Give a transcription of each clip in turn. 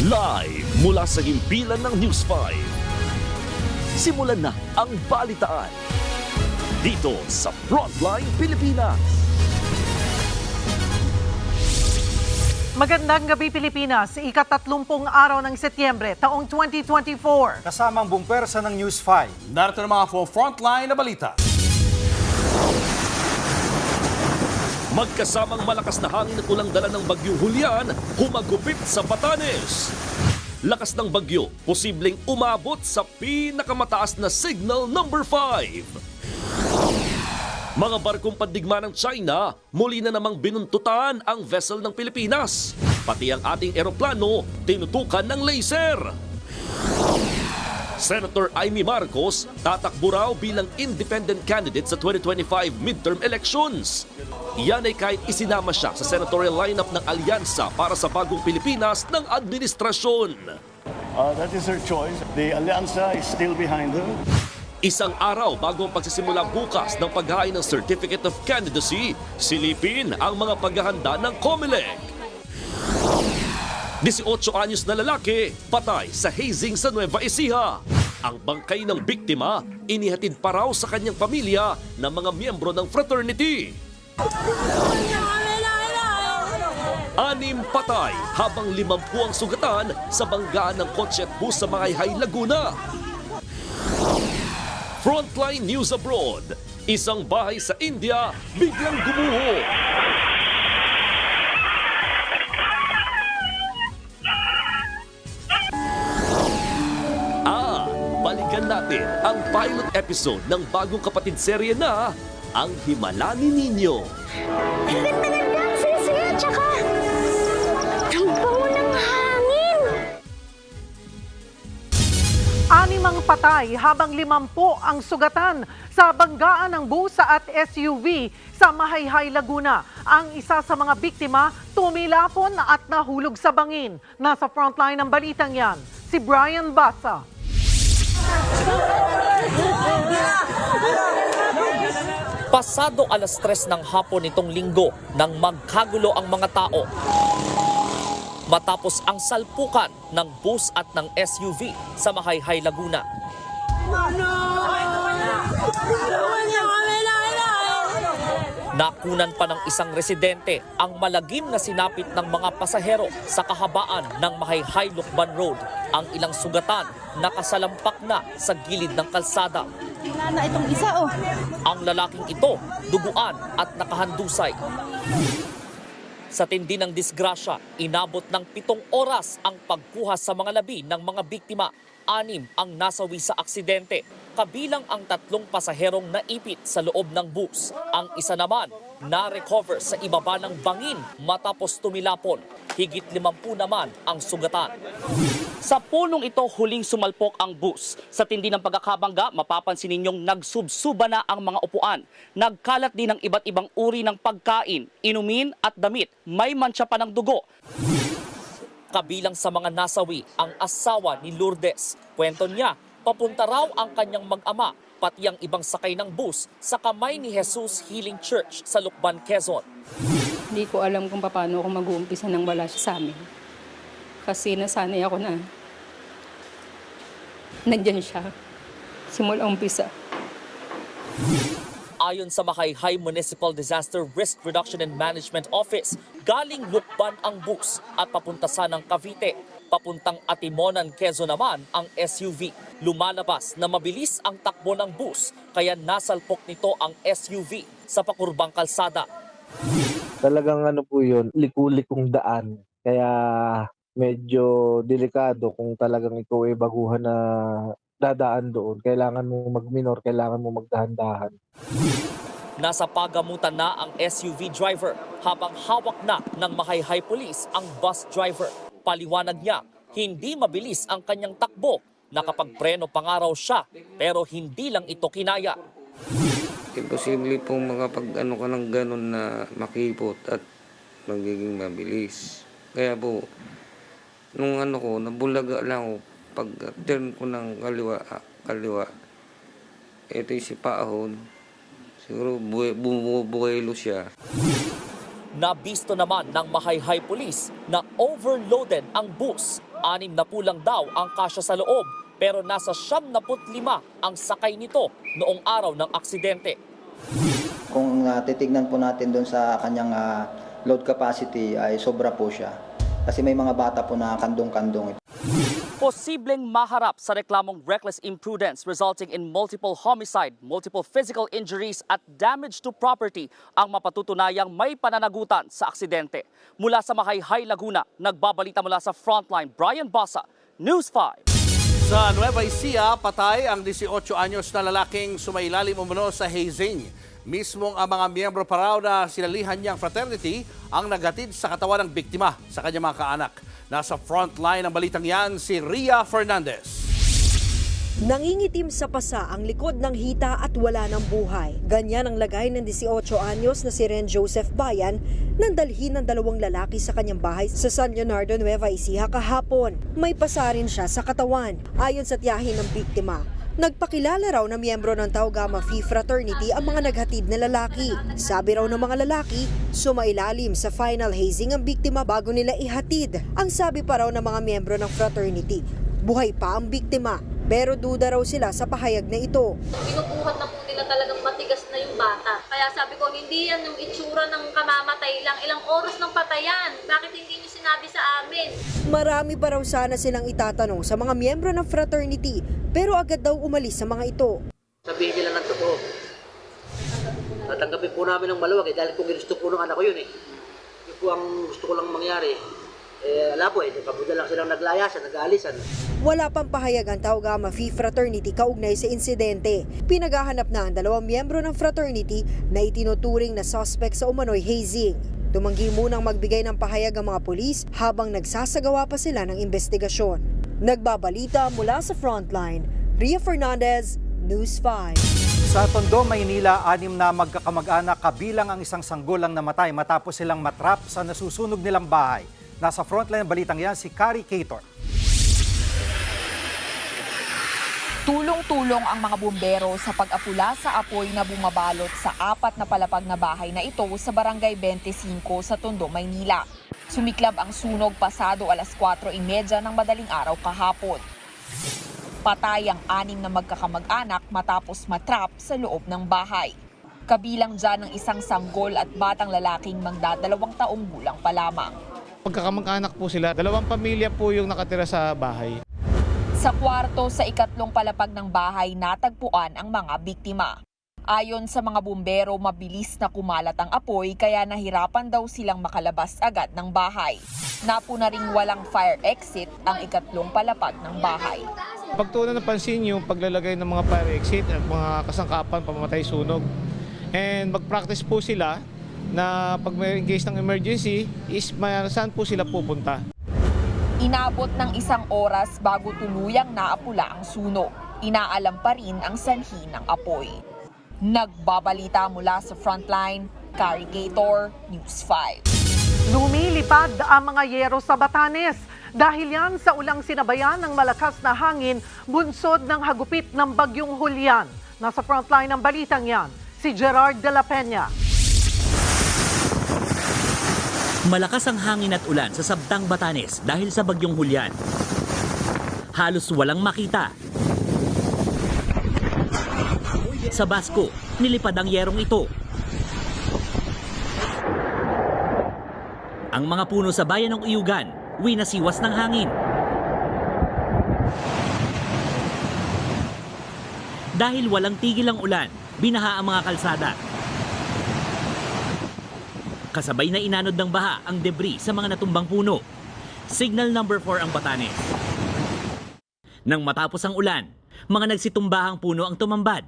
Live mula sa himpilan ng News 5. Simulan na ang balitaan dito sa Frontline Pilipinas. Magandang gabi Pilipinas, ika-30 araw ng Setyembre, taong 2024. Kasamang buong pwersa ng News 5. Narito ng mga frontline na balita. Magkasamang malakas na hangin at ulang dala ng bagyong Julian, humagupit sa Batanes. Lakas ng bagyo, posibleng umabot sa pinakamataas na signal number 5. Mga barkong pandigma ng China, muli na namang binuntutan ang vessel ng Pilipinas. Pati ang ating eroplano, tinutukan ng laser. Senator Amy Marcos, tatakbo raw bilang independent candidate sa 2025 midterm elections. Yan ay kahit isinama siya sa senatorial lineup ng alyansa para sa bagong Pilipinas ng administrasyon. That is her choice. The Allianza is still behind her. Isang araw bago ang pagsisimula bukas ng paghahain ng Certificate of Candidacy, silipin ang mga paghahanda ng COMELEC. 18 anyos na lalaki, patay sa hazing sa Nueva Ecija. Ang bangkay ng biktima, inihatid pa raw sa kanyang pamilya ng mga miyembro ng fraternity. 6 patay habang 50 ang sugatan sa banggaan ng kotse at bus sa Mahayhay, Laguna. Frontline News Abroad, isang bahay sa India biglang gumuho. Balikan natin ang pilot episode ng bagong kapatid serye na Ang Himala ni Nino. Ang ganda ng dances niya, tsaka ang bango ng hangin. 6 ang patay habang 50 ang sugatan sa banggaan ng bus at SUV sa Mahayhay, Laguna. Ang isa sa mga biktima tumilapon at nahulog sa bangin. Nasa frontline ng balitang yan, si Brian Basa. Pasado alas 3 ng hapon nitong linggo nang magkagulo ang mga tao. Matapos ang salpukan ng bus at ng SUV sa Mahayhay, Laguna. Nakunan pa ng isang residente ang malagim na sinapit ng mga pasahero sa kahabaan ng Mahayhay-Lukban Road. Ang ilang sugatan nakasalampak na sa gilid ng kalsada. Wala na itong isa, oh. Ang lalaking ito, duguan at nakahandusay. Sa tindi ng disgrasya, inabot ng 7 oras ang pagkuha sa mga labi ng mga biktima. 6 ang nasawi sa aksidente, kabilang ang 3 pasaherong naipit sa loob ng bus. Ang isa naman na-recover sa ibaba ng bangin matapos tumilapon. Higit 50 naman ang sugatan. Sa punong ito, huling sumalpok ang bus. Sa tindi ng pagkakabangga, mapapansin ninyong nagsubsuba na ang mga upuan. Nagkalat din ng iba't ibang uri ng pagkain, inumin at damit. May mantsa pa ng dugo. Kabilang sa mga nasawi ang asawa ni Lourdes. Kwento niya, papunta raw ang kanyang mag-ama, pati ang ibang sakay ng bus sa Kamay ni Jesus Healing Church sa Lukban, Quezon. Hindi ko alam kung paano ako mag-uumpisa nang wala siya sa amin. Kasi nasanay ako na nandyan siya simula umpisa. Ayon sa Mahayhay Municipal Disaster Risk Reduction and Management Office, galing Lukban ang bus at papunta ng Cavite. Papuntang Atimonan, Quezon naman ang SUV. Lumalabas na mabilis ang takbo ng bus, kaya nasalpok nito ang SUV sa pakurbang kalsada. Talagang po yun, liku-likong daan. Kaya medyo delikado kung talagang ikaw ay baguhan na dadaan doon. Kailangan mo mag-minor, kailangan mo magdahan-dahan. Nasa pagamutan na ang SUV driver habang hawak na ng Mahayhay Police ang bus driver. Paliwanag niya, hindi mabilis ang kanyang takbo. Nakapagpreno pa nga raw siya, pero hindi lang ito kinaya. Imposible pong makapag-ano ka ng gano'n na makipot at magiging mabilis. Kaya po, nung nabulaga lang ako, pag turn ko ng kaliwa, ito yung sipahon, siguro bumubuelo siya. Nabisto naman ng Mahayhay Police na overloaded ang bus 6 na pulang daw ang kasya sa loob pero nasa 75 ang sakay nito noong araw ng aksidente. Kung titignan po natin doon sa kanyang load capacity ay sobra po siya. Kasi may mga bata po na kandong-kandong. Posibleng maharap sa reklamong reckless imprudence resulting in multiple homicide, multiple physical injuries at damage to property ang mapatutunayang may pananagutan sa aksidente. Mula sa Mahayhay, Laguna, nagbabalita mula sa Frontline, Brian Basa, News 5. Sa Nueva Ecija, patay ang 18 anyos na lalaking sumailalim umano sa hazing. Mismong ang mga miyembro pa raw na sinalihan niyang fraternity ang naghatid sa katawan ng biktima sa kanyang mga kaanak. Nasa frontline ng balitang yan si Ria Fernandez. Nangingitim sa pasa ang likod ng hita at wala ng buhay. Ganyan ang lagay ng 18 anyos na si Ren Joseph Bayan nang dalhin ng 2 lalaki sa kanyang bahay sa San Leonardo, Nueva Ecija kahapon. May pasa rin siya sa katawan. Ayon sa tiyahin ng biktima, nagpakilala raw na miyembro ng Tau Gamma Phi Fraternity ang mga naghatid na lalaki. Sabi raw ng mga lalaki, sumailalim sa final hazing ang biktima bago nila ihatid. Ang sabi pa raw ng mga miyembro ng fraternity, buhay pa ang biktima. Pero duda raw sila sa pahayag na ito. Binubuhat na po nila talagang matigas na yung bata. Kaya sabi ko, hindi yan yung itsura ng kamamatay lang. Ilang oras ng patayan. Bakit hindi niyo sinabi sa amin? Marami pa raw sana silang itatanong sa mga miyembro ng fraternity, pero agad daw umalis sa mga ito. Sabihin nila ng totoo. Tatanggapin po namin ng maluwag dahil kung gusto po ng anak ko yun Yun po ang gusto ko lang mangyari. Wala po kabuda lang silang naglayasan, nag-aalisan. Wala pang pahayag ang Tau Gamma Phi Fraternity kaugnay sa insidente. Pinaghahanap na ang 2 miyembro ng fraternity na itinuturing na suspect sa umano'y hazing. Tumanggi munang magbigay ng pahayag ang mga pulis habang nagsasagawa pa sila ng investigasyon. Nagbabalita mula sa Frontline, Ria Fernandez, News 5. Sa Tondo, Maynila, 6 na magkakamag-anak kabilang ang isang sanggulang namatay matapos silang matrap sa nasusunog nilang bahay. Nasa frontline ng balitang yan si Kari Cator. Tulong-tulong ang mga bumbero sa pag-apula sa apoy na bumabalot sa 4 na palapag na bahay na ito sa Barangay 25 sa Tondo, Maynila. Sumiklab ang sunog pasado 4:30 ng madaling araw kahapon. Patay ang 6 na magkakamag-anak matapos matrap sa loob ng bahay. Kabilang dyan ang isang sanggol at batang lalaking magdadalawang taong gulang pa lamang. Pagkakamag-anak po sila, 2 pamilya po yung nakatira sa bahay. Sa kwarto sa 2 palapag ng bahay natagpuan ang mga biktima. Ayon sa mga bumbero, mabilis na kumalat ang apoy kaya nahirapan daw silang makalabas agad ng bahay. Napuna ring walang fire exit ang 3 palapag ng bahay. Pagtuunan napansin yung paglalagay ng mga fire exit at mga kasangkapan pamamatay sunog. And mag-practice po sila na pag may engage ng emergency is saan po sila pupunta. Inabot ng 1 oras bago tuluyang naapula ang sunog. Inaalam pa rin ang sanhi ng apoy. Nagbabalita mula sa Frontline, Kari Cator, News 5. Lumilipad ang mga yero sa Batanes. Dahil yan sa ulang sinabayan ng malakas na hangin, bunsod ng hagupit ng bagyong Julian. Nasa frontline ng balitang yan, si Gerard de la Peña. Malakas ang hangin at ulan sa Sabtang Batanes dahil sa bagyong Julian. Halos walang makita. Sa Basco, nilipad ang yerong ito. Ang mga puno sa bayan ng Iyugan, winasiwas ng hangin. Dahil walang tigil ang ulan, binaha ang mga kalsada. Kasabay na inanod ng baha ang debris sa mga natumbang puno. Signal number 4 ang Batanes. Nang matapos ang ulan, mga nagsitumbahang puno ang tumambad.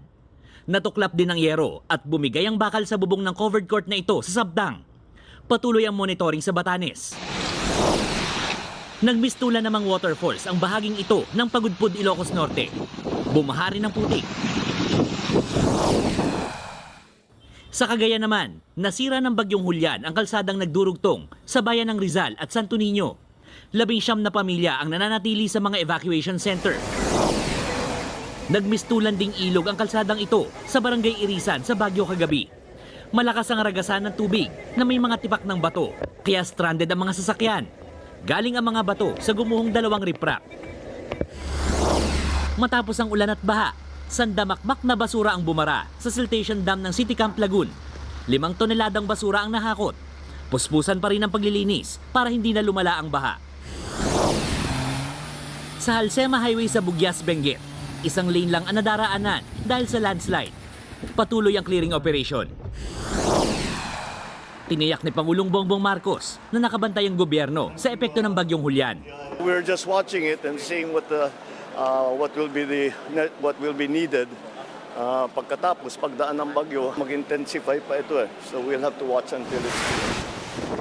Natuklap din ang yero at bumigay ang bakal sa bubong ng covered court na ito sa Sabtang. Patuloy ang monitoring sa Batanes. Nagmistulan namang waterfalls ang bahaging ito ng Pagudpud, Ilocos Norte. Bumaha rin ng putik. Sa Cagayan naman, nasira ng bagyong Julian ang kalsadang nagdurugtong sa bayan ng Rizal at Santo Niño. 19 na pamilya ang nananatili sa mga evacuation center. Nagmistulan ding ilog ang kalsadang ito sa Barangay Irisan sa Baguio kagabi. Malakas ang ragasan ng tubig na may mga tipak ng bato, kaya stranded ang mga sasakyan. galing ang mga bato sa gumuhong 2 riprap. Matapos ang ulan at baha, sandamakmak na basura ang bumara sa siltation dam ng City Camp Lagun. 5 toneladang basura ang nahakot. Puspusan pa rin ang paglilinis para hindi na lumala ang baha. Sa Halsema Highway sa Bugyas, Benguet, 1 lane lang ang nadaraanan dahil sa landslide. Patuloy ang clearing operation. Tiniyak ni Pangulong Bongbong Marcos na nakabantay ang gobyerno sa epekto ng bagyong Julian. We're just watching it and seeing what will be needed pagkatapos pagdaan ng bagyo. Mag-intensify pa ito eh. So we'll have to watch until it's clear.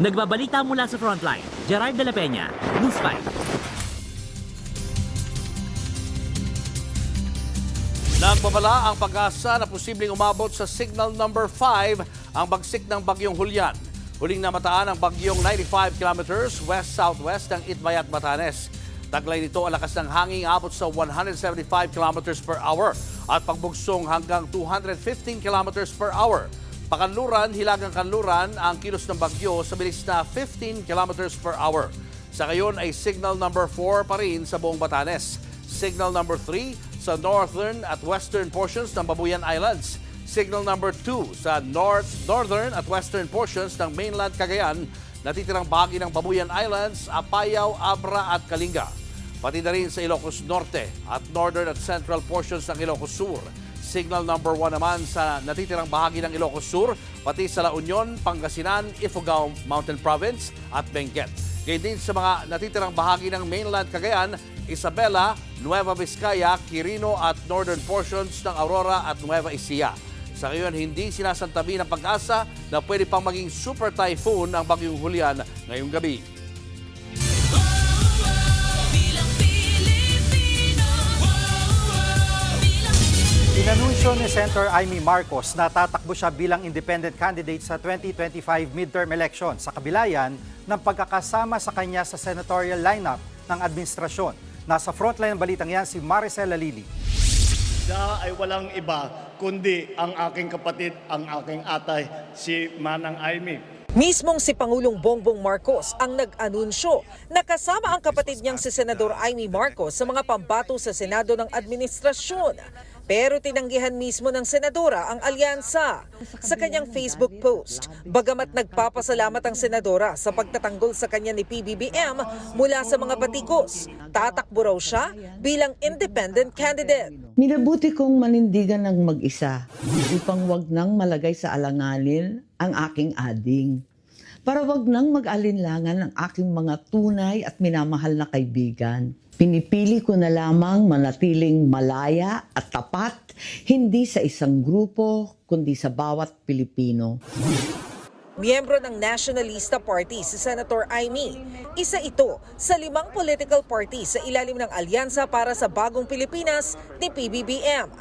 Nagbabalita mula sa Frontline, Gerard de la Peña, News 5. Nagbabala ang pag-asa na posibleng umabot sa signal number 5 ang bagsik ng bagyong Julian. Huling namataan ang bagyong 95 kilometers west-southwest ng Itbayat, Batanes. Taglay nito ang lakas ng hangin abot sa 175 kilometers per hour at pagbugsong hanggang 215 kilometers per hour. Pakanluran, Hilagang Kanluran ang kilos ng bagyo sa bilis na 15 kilometers per hour. Sa ngayon ay signal number 4 pa rin sa buong Batanes. Signal number 3 sa northern at western portions ng Babuyan Islands. Signal number 2 sa northern at western portions ng mainland Cagayan, natitirang bahagi ng Babuyan Islands, Apayao, Abra at Kalinga. Pati na rin sa Ilocos Norte at northern at central portions ng Ilocos Sur. Signal number 1 naman sa natitirang bahagi ng Ilocos Sur, pati sa La Union, Pangasinan, Ifugao Mountain Province at Benguet. Gayun din sa mga natitirang bahagi ng mainland Cagayan, Isabela, Nueva Vizcaya, Quirino at northern portions ng Aurora at Nueva Ecija. Sa ngayon, hindi sinasantabi ng pag-asa na pwede pang maging super typhoon ang bagyong Julian ngayong gabi. Inanunsyo ni Senator Amy Marcos na tatakbo siya bilang independent candidate sa 2025 midterm election sa kabilayan ng pagkakasama sa kanya sa senatorial lineup ng administrasyon. Nasa frontline ng balitang yan si Maricel Alili. Siya ay walang iba kundi ang aking kapatid, ang aking atay, si Manang Amy. Mismong si Pangulong Bongbong Marcos ang nag-anunsyo na kasama ang kapatid niyang si Senador Amy Marcos sa mga pambato sa Senado ng administrasyon. Pero tinanggihan mismo ng senadora ang alyansa. Sa kanyang Facebook post, bagamat nagpapasalamat ang senadora sa pagtatanggol sa kanya ni PBBM mula sa mga batikos, tatakbo raw siya bilang independent candidate. Minabuti kong manindigan ng mag-isa upang wag nang malagay sa alanganin ang aking ading. Para wag nang mag-alinlangan ang aking mga tunay at minamahal na kaibigan. Pinipili ko na lamang manatiling malaya at tapat, hindi sa isang grupo, kundi sa bawat Pilipino. Miyembro ng Nationalista Party si Senator Amy. Isa ito sa 5 political parties sa ilalim ng Alyansa para sa Bagong Pilipinas ni PBBM.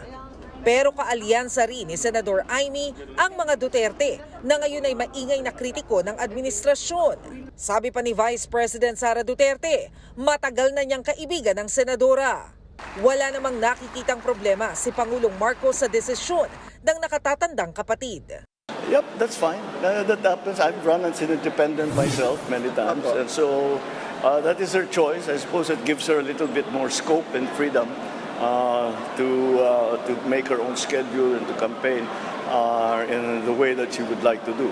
Pero kaalyansa rin ni Senador Amy ang mga Duterte na ngayon ay maingay na kritiko ng administrasyon. Sabi pa ni Vice President Sara Duterte, matagal na niyang kaibigan ng senadora. Wala namang nakikitang problema si Pangulong Marcos sa desisyon ng nakatatandang kapatid. Yep, that's fine. That happens. I've run as an independent myself many times. And so that is her choice. I suppose it gives her a little bit more scope and freedom to make her own schedule and to campaign in the way that she would like to do.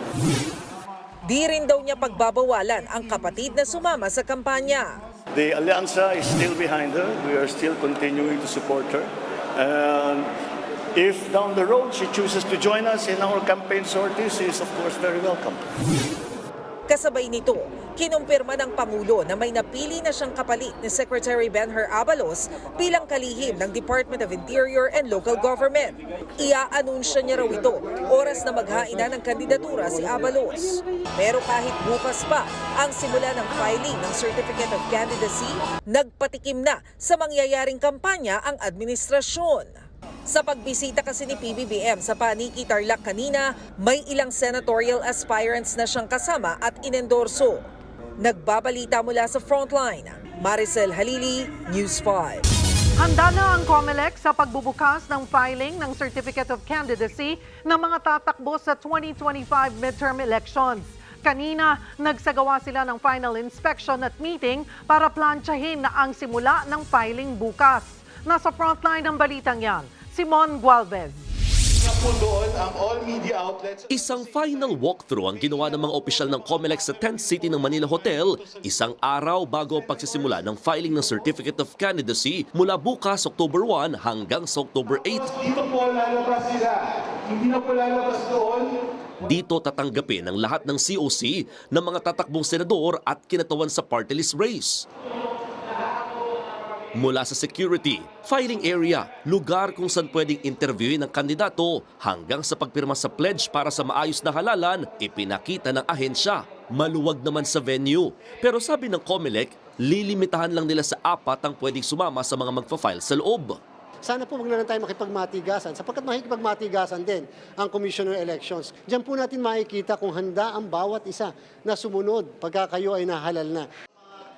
Di rin daw niya pagbabawalan ang kapatid na sumama sa kampanya. The Alyansa is still behind her. We are still continuing to support her. And if down the road she chooses to join us in our campaign sorties, she is of course very welcome. Kasabay nito, kinumpirma ng Pangulo na may napili na siyang kapalit ni Secretary Benher Abalos bilang kalihim ng Department of Interior and Local Government. Ia-anunsya niya raw ito oras na maghaina ng kandidatura si Abalos. Pero kahit bukas pa ang simula ng filing ng Certificate of Candidacy, nagpatikim na sa mangyayaring kampanya ang administrasyon. Sa pagbisita kasi ni PBBM sa Paniki, Tarlac kanina, may ilang senatorial aspirants na siyang kasama at inendorso. Nagbabalita mula sa Frontline, Maricel Halili, News 5. Handa na ang COMELEC sa pagbubukas ng filing ng Certificate of Candidacy ng mga tatakbo sa 2025 midterm elections. Kanina, nagsagawa sila ng final inspection at meeting para plantsahin na ang simula ng filing bukas. Nasa frontline ng balitang yan, Simon Gualvez. Isang final walkthrough ang ginawa ng mga opisyal ng COMELEC sa Tent City ng Manila Hotel, isang araw bago ang pagsisimula ng filing ng Certificate of Candidacy mula bukas October 1 hanggang sa October 8. Dito po lalabas sila. Hindi na po lalabas doon. Dito tatanggapin ang lahat ng COC ng mga tatakbong senador at kinatawan sa party list race. Mula sa security, filing area, lugar kung saan pwedeng interviewin ng kandidato hanggang sa pagpirma sa pledge para sa maayos na halalan, ipinakita ng ahensya. Maluwag naman sa venue. Pero sabi ng COMELEC, lilimitahan lang nila sa 4 ang pwedeng sumama sa mga magpa-file sa loob. Sana po wag na lang tayo makipagmatigasan sapagkat makikipagmatigasan din ang Commissioner Elections. Diyan po natin makikita kung handa ang bawat isa na sumunod pagka kayo ay nahalal na.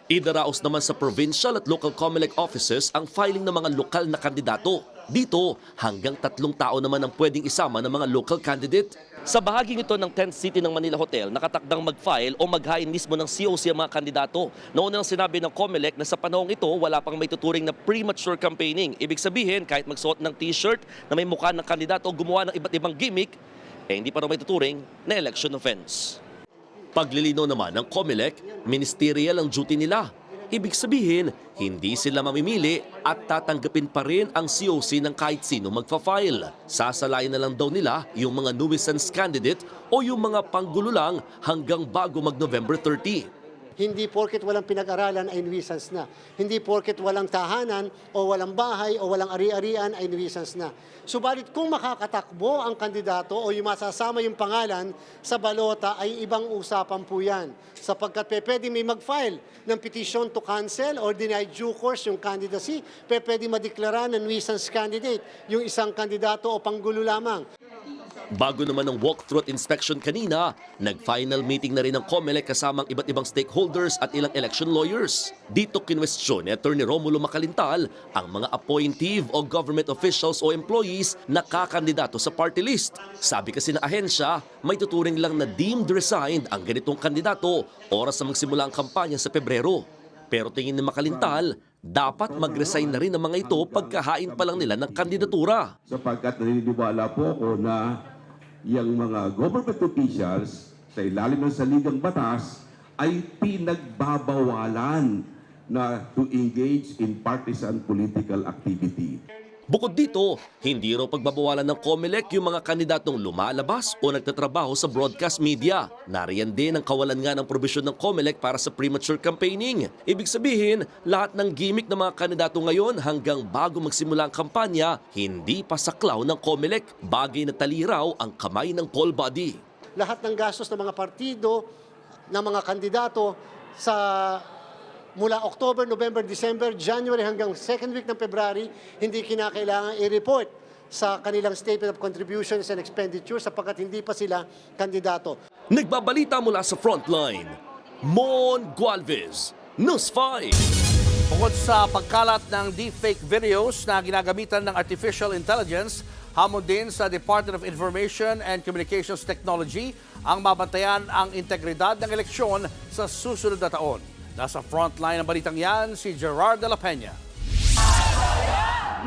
Idaraos naman sa provincial at local COMELEC offices ang filing ng mga lokal na kandidato. Dito, hanggang 3 tao naman ang pwedeng isama ng mga local candidate. Sa bahaging ito ng Tent City ng Manila Hotel, nakatakdang mag-file o mag-hain mismo ng COC ang mga kandidato. Noon nang sinabi ng COMELEC na sa panahong ito, wala pang may tuturing na premature campaigning. Ibig sabihin, kahit magsuot ng t-shirt na may mukha ng kandidato o gumawa ng iba't ibang gimmick, hindi pa raw may tuturing na election offense. Paglilino naman ng COMELEC, ministerial ang duty nila. Ibig sabihin, hindi sila mamimili at tatanggapin pa rin ang COC ng kahit sino magfa-file. Sasalayin na lang daw nila yung mga nuisance candidate o yung mga panggulo lang hanggang bago mag-November 30. Hindi porket walang pinag-aralan ay nuisance na. Hindi porket walang tahanan o walang bahay o walang ari-arian ay nuisance na. Subalit kung makakatakbo ang kandidato o yung masasama yung pangalan sa balota ay ibang usapan po yan. Sapagkat pwede may mag-file ng petition to cancel or deny due course yung candidacy, pwede madeklara na nuisance candidate yung isang kandidato o panggulo lamang. Bago naman ang walkthrough at inspection kanina, nag-final meeting na rin ng COMELEC kasamang iba't ibang stakeholders at ilang election lawyers. Dito kinwestiyon ni Atty. Romulo Macalintal ang mga appointive o government officials o employees na kakandidato sa party list. Sabi kasi ng ahensya, may tuturing lang na deemed resigned ang ganitong kandidato oras na magsimula ang kampanya sa Pebrero. Pero tingin ni Macalintal, dapat mag-resign na rin ang mga ito pagkahain pa lang nila ng kandidatura. Sapagkat naniniwala po ako na yung mga government officials sa ilalim ng saligang batas ay pinagbabawalan na to engage in partisan political activity. Bukod dito, hindi raw pagbabawalan ng COMELEC yung mga kandidatong lumalabas o nagtatrabaho sa broadcast media. Nariyan din ang kawalan nga ng probisyon ng COMELEC para sa premature campaigning. Ibig sabihin, lahat ng gimmick ng mga kandidato ngayon hanggang bago magsimula ang kampanya, hindi pa saklaw ng COMELEC, bagay na taliraw ang kamay ng poll body. Lahat ng gastos ng mga partido, ng mga kandidato sa mula October, November, December, January hanggang second week ng February, hindi kinakailangan i-report sa kanilang statement of contributions and expenditures sapagkat hindi pa sila kandidato. Nagbabalita mula sa frontline, Mon Gualvez, News 5. Bukod sa pagkalat ng deepfake videos na ginagamitan ng artificial intelligence, hamon din sa Department of Information and Communications Technology ang mabantayan ang integridad ng eleksyon sa susunod na taon. Nasa frontline ng balitang yan, si Gerard de la Peña.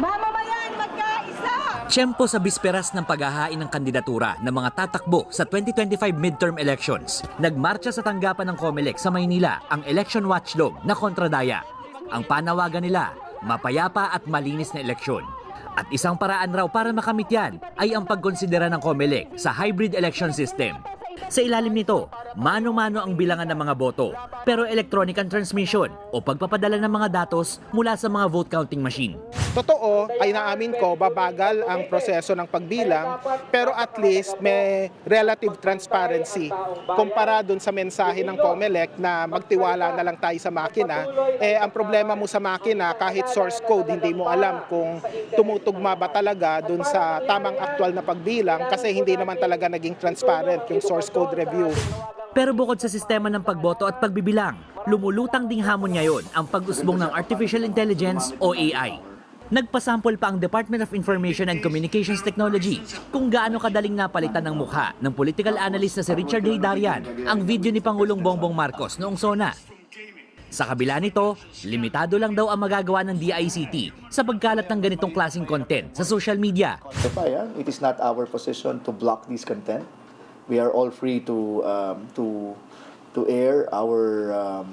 Mamamayan, magkaisa! Tiyempo sa bisperas ng paghahain ng kandidatura ng mga tatakbo sa 2025 midterm elections. Nagmarcha sa tanggapan ng COMELEC sa Maynila ang election watchdog na Kontradaya. Ang panawagan nila, mapayapa at malinis na eleksyon. At isang paraan raw para makamit yan ay ang pagkonsidera ng COMELEC sa hybrid election system. Sa ilalim nito, mano-mano ang bilangan ng mga boto, pero electronic ang transmission o pagpapadala ng mga datos mula sa mga vote counting machine. Totoo, ay naamin ko, babagal ang proseso ng pagbilang, pero at least may relative transparency kumpara dun sa mensahe ng COMELEC na magtiwala na lang tayo sa makina. Ang problema mo sa makina, kahit source code, hindi mo alam kung tumutugma ba talaga dun sa tamang aktual na pagbilang kasi hindi naman talaga naging transparent yung source code review. Pero bukod sa sistema ng pagboto at pagbibilang, lumulutang ding hamon ngayon ang pag-usbong ng artificial intelligence o AI. Nagpasample pa ang Department of Information and Communications Technology kung gaano kadaling napalitan ng mukha ng political analyst na si Richard Heydarian ang video ni Pangulong Bongbong Marcos noong SONA. Sa kabila nito, limitado lang daw ang magagawa ng DICT sa pagkalat ng ganitong klaseng content sa social media. It is not our position to block this content. We are all free to air our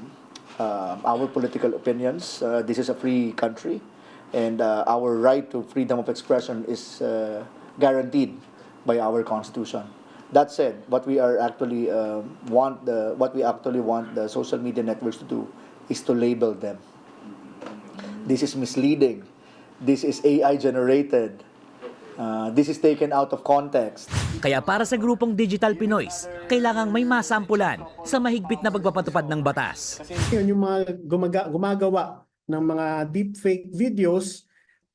political opinions. This is a free country. And our right to freedom of expression is guaranteed by our Constitution. That said, what we actually want the social media networks to do is to label them. This is misleading. This is AI generated. This is taken out of context. Kaya para sa grupong Digital Pinoys, kailangang may masampulan sa mahigpit na pagpapatupad ng batas. Kasi yung mga gumagawa ng mga deepfake videos,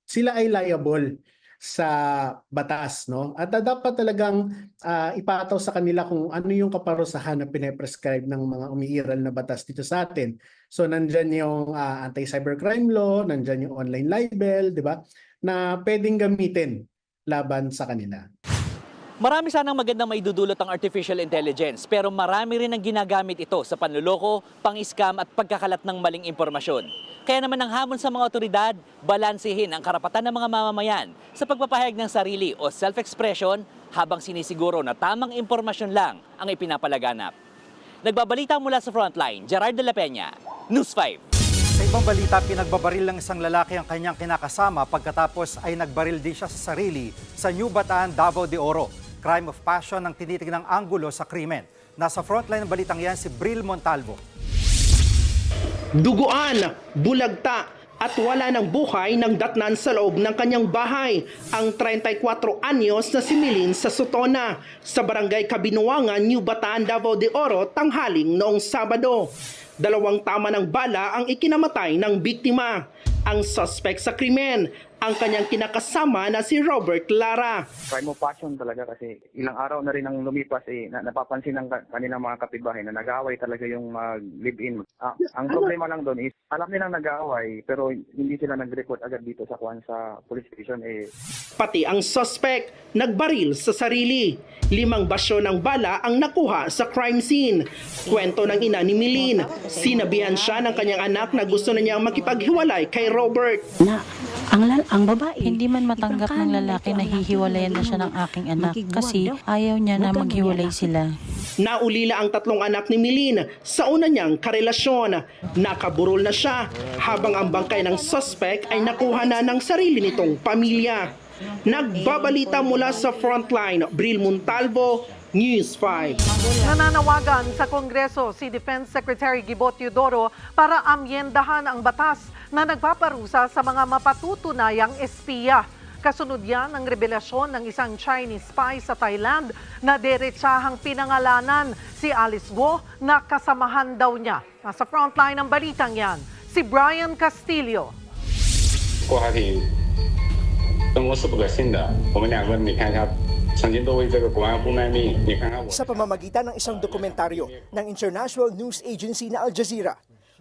sila ay liable sa batas, no? At dapat talagang ipataw sa kanila kung ano yung kaparusahan na pine-prescribe ng mga umiiral na batas dito sa atin. So nandyan yung anti-cybercrime law, nandyan yung online libel, di ba? Na pwedeng gamitin laban sa kanila. Marami sanang magandang maidudulot ang artificial intelligence, pero marami rin ang ginagamit ito sa panluloko, pang-scam at pagkakalat ng maling impormasyon. Kaya naman ang hamon sa mga otoridad, balansehin ang karapatan ng mga mamamayan sa pagpapahayag ng sarili o self-expression habang sinisiguro na tamang impormasyon lang ang ipinapalaganap. Nagbabalita mula sa Frontline, Gerard de la Peña, News 5. Sa ibang balita, pinagbabaril ng isang lalaki ang kanyang kinakasama pagkatapos ay nagbaril din siya sa sarili sa New Bataan, Davao de Oro. Crime of passion ang tinitignang anggulo sa krimen. Nasa frontline ng balitang yan si Bril Montalvo. Duguan, bulagta at wala ng buhay ng datnan sa loob ng kanyang bahay ang 34 anyos na si Milin sa Sotona sa barangay Kabinuangan, New Bataan, Davao de Oro tanghaling noong Sabado. 2 tama ng bala ang ikinamatay ng biktima. Ang suspect sa krimen, ang kanyang kinakasama na si Robert Lara. Crime of passion talaga kasi ilang araw na rin ang lumipas napapansin ng kanilang mga kapitbahay na nag-aaway talaga yung live-in. Ang problema lang doon is alam nilang nag-aaway pero hindi sila nag-report agad dito sa police station. Pati ang suspect nagbaril sa sarili. 5 basyo ng bala ang nakuha sa crime scene. Kwento ng ina ni Milin, sinabihan siya ng kanyang anak na gusto na niyang makipaghiwalay kay Robert. Ang babae, hindi man matanggap ng lalaki na hihiwalayan na siya ng aking anak kasi ayaw niya na maghiwalay sila. Naulila ang 3 anak ni Milin sa una niyang karelasyon. Nakaburol na siya habang ang bangkay ng suspect ay nakuha na ng sarili nitong pamilya. Nagbabalita mula sa Frontline, Bril Montalvo, News 5. Nananawagan sa Kongreso si Defense Secretary Gibo Teodoro para amyendahan ang batas na nagpaparusa sa mga mapatutunayang espiya. Kasunod yan ang revelasyon ng isang Chinese spy sa Thailand na diretsahang pinangalanan si Alice Guo na kasamahan daw niya. Nasa frontline ng balitang yan, si Brian Castillo. Sa pamamagitan ng isang dokumentaryo ng International News Agency na Al Jazeera,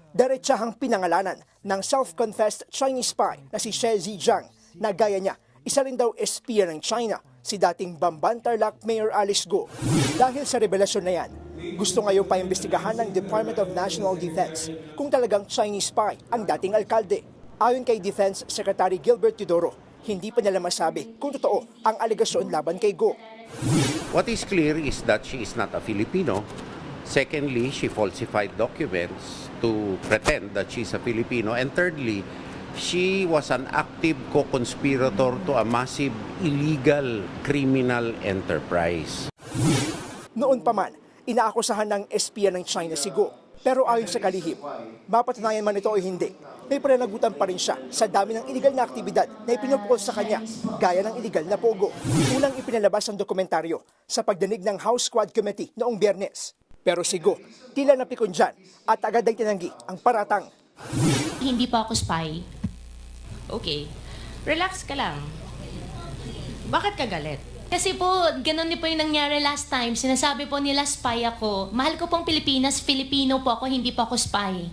diretsahang pinangalanan ng self-confessed Chinese spy na si She Zijiang na gaya niya, isa rin daw espiya ng China, si dating Bamban Tarlac Mayor Alice Guo. Dahil sa revelasyon na yan, gusto ngayong paimbestigahan ng Department of National Defense kung talagang Chinese spy ang dating alkalde. Ayon kay Defense Secretary Gilbert Teodoro, hindi pa nila masabi kung totoo ang alegasyon laban kay Guo. What is clear is that she is not a Filipino. Secondly, she falsified documents to pretend that she's a Filipino. And thirdly, she was an active co-conspirator to a massive illegal criminal enterprise. Noon pa man, inaakusahan ng espiya ng China si Guo. Pero ayon sa kalihim, mapatunayan man ito o hindi, may pananagutan pa rin siya sa dami ng iligal na aktibidad na ipinupukol sa kanya, gaya ng iligal na pogo. Unang ipinalabas ang dokumentaryo sa pagdinig ng House Squad Committee noong Biyernes. Pero si Guo, tila napikon dyan at agad ay tinanggi ang paratang. Hindi pa ako spy. Okay, relax ka lang. Bakit ka galit? Kasi po, ganun din po yung nangyari last time. Sinasabi po nila spy ako. Mahal ko pong Pilipinas, Filipino po ako, hindi po ako spy.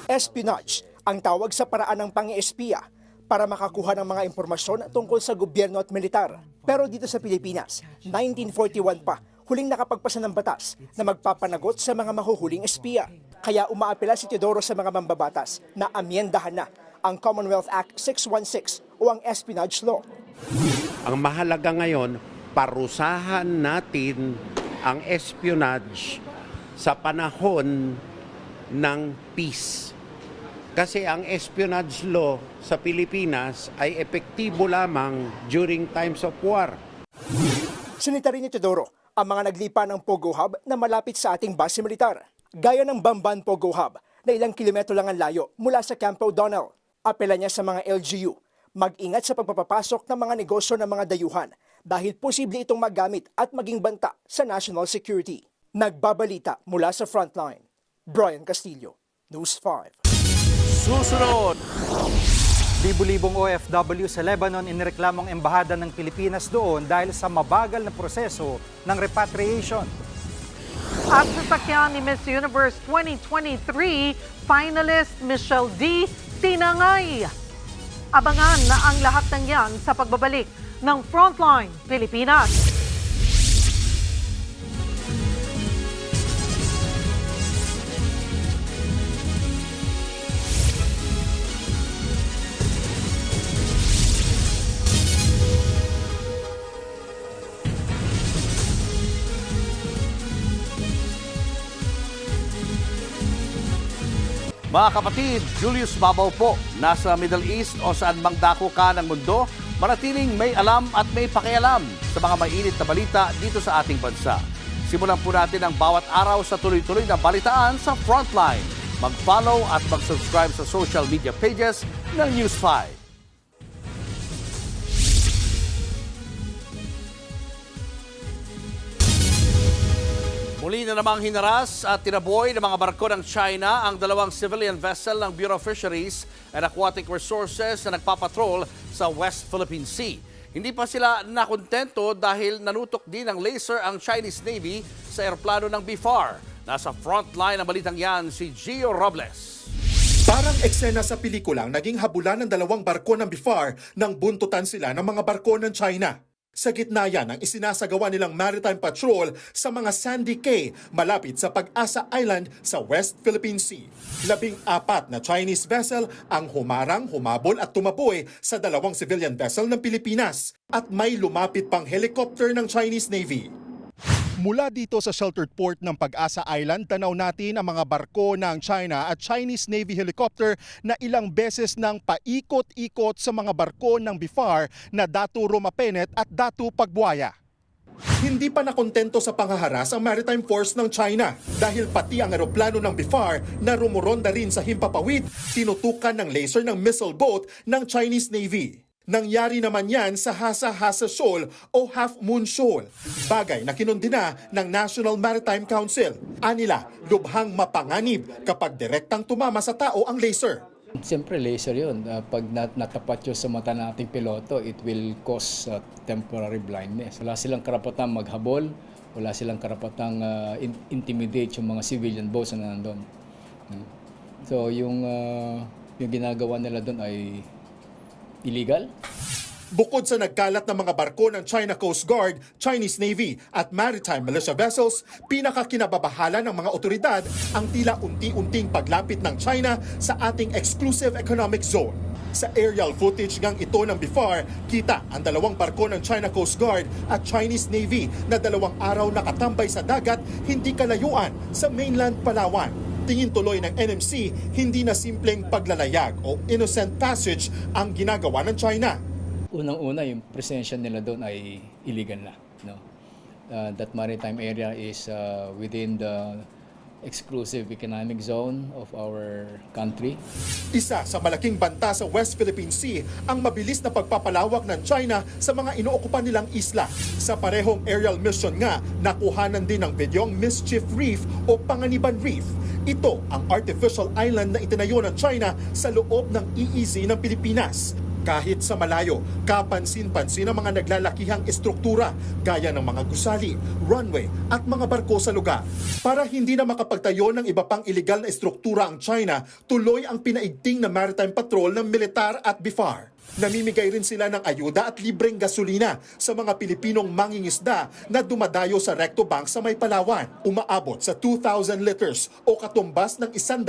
Espionage ang tawag sa paraan ng pang-espiya para makakuha ng mga impormasyon tungkol sa gobyerno at militar. Pero dito sa Pilipinas, 1941 pa, huling nakapagpasa ng batas na magpapanagot sa mga mahuhuling espiya. Kaya umaapela si Teodoro sa mga mambabatas na amyendahan na ang Commonwealth Act 616 o ang Espionage Law. Ang mahalaga ngayon, parusahan natin ang espionage sa panahon ng peace. Kasi ang espionage law sa Pilipinas ay epektibo lamang during times of war. Sinita rin ni Teodoro ang mga naglipa ng Pogo Hub na malapit sa ating base militar. Gaya ng Bamban Pogo Hub na ilang kilometro lang ang layo mula sa Camp O'Donnell. Apela niya sa mga LGU, mag-ingat sa pagpapapasok ng mga negosyo ng mga dayuhan dahil posible itong magamit at maging banta sa national security. Nagbabalita mula sa Frontline, Brian Castillo, News 5. Susunod! Libu-libong OFW sa Lebanon inireklamong embahada ng Pilipinas doon dahil sa mabagal na proseso ng repatriation. At sasakyan ni Miss Universe 2023 finalist Michelle D. tinangay. Abangan na ang lahat ng yan sa pagbabalik ng Frontline Pilipinas. Mga kapatid, Julius Babaw po, nasa Middle East o saan mang dako ka ng mundo, manatiling may alam at may pakialam sa mga mainit na balita dito sa ating bansa. Simulan po natin ang bawat araw sa tuloy-tuloy na balitaan sa Frontline. Mag-follow at mag-subscribe sa social media pages ng News 5. Muli na namang hinaras at tinaboy ng mga barko ng China ang dalawang civilian vessel ng Bureau of Fisheries and Aquatic Resources na nagpapatrol sa West Philippine Sea. Hindi pa sila nakontento dahil nanutok din ng laser ang Chinese Navy sa eroplano ng BFAR. Nasa frontline ng balitang yan si Gio Robles. Parang eksena sa pelikulang naging habulan ng dalawang barko ng BFAR nang buntutan sila ng mga barko ng China. Sa gitna yan ang isinasagawa nilang maritime patrol sa mga Sandy Cay malapit sa Pag-asa Island sa West Philippine Sea. 14 na Chinese vessel ang humarang, humabol at tumaboy sa dalawang civilian vessel ng Pilipinas at may lumapit pang helicopter ng Chinese Navy. Mula dito sa sheltered port ng Pag-asa Island, tanaw natin ang mga barko ng China at Chinese Navy helicopter na ilang beses nang paikot-ikot sa mga barko ng BFAR na Datu Romapenet at Datu Pagbuaya. Hindi pa nakontento sa panghaharas ang Maritime Force ng China dahil pati ang eroplano ng BFAR na rumuronda rin sa himpapawid, tinutukan ng laser ng missile boat ng Chinese Navy. Nangyari naman yan sa Hasa-Hasa Shoal o Half Moon Shoal, bagay na kinundina ng National Maritime Council. Anila, lubhang mapanganib kapag direktang tumama sa tao ang laser. Siyempre laser yun. Pag natapat yun sa mata ng ating piloto, it will cause temporary blindness. Wala silang karapatang maghabol, wala silang karapatang intimidate yung mga civilian boats na nandun. So yung ginagawa nila doon ay illegal. Bukod sa nagkalat ng mga barko ng China Coast Guard, Chinese Navy at Maritime Militia vessels, pinakakinababahala ng mga otoridad ang tila unti-unting paglapit ng China sa ating exclusive economic zone. Sa aerial footage ngang ito ng BFAR, kita ang dalawang barko ng China Coast Guard at Chinese Navy na 2 araw nakatambay sa dagat hindi kalayuan sa mainland Palawan. Tingin tuloy ng NMC, hindi na simpleng paglalayag o innocent passage ang ginagawa ng China. Unang-una, yung presensya nila doon ay illegal na. No? That maritime area is within the exclusive economic zone of our country. Isa sa malaking banta sa West Philippine Sea ang mabilis na pagpapalawak ng China sa mga inookupan nilang isla. Sa parehong aerial mission nga, nakuhanan din ng bidyong Mischief Reef o Panganiban Reef. Ito ang artificial island na itinayo ng China sa loob ng EEZ ng Pilipinas. Kahit sa malayo, kapansin-pansin ang mga naglalakihang estruktura gaya ng mga gusali, runway at mga barko sa lugar. Para hindi na makapagtayo ng iba pang iligal na estruktura ang China, tuloy ang pinaigting na maritime patrol ng militar at BIFAR. Namimigay rin sila ng ayuda at libreng gasolina sa mga Pilipinong mangingisda na dumadayo sa Recto Bank sa May Palawan. Umaabot sa 2,000 liters o katumbas ng 100,000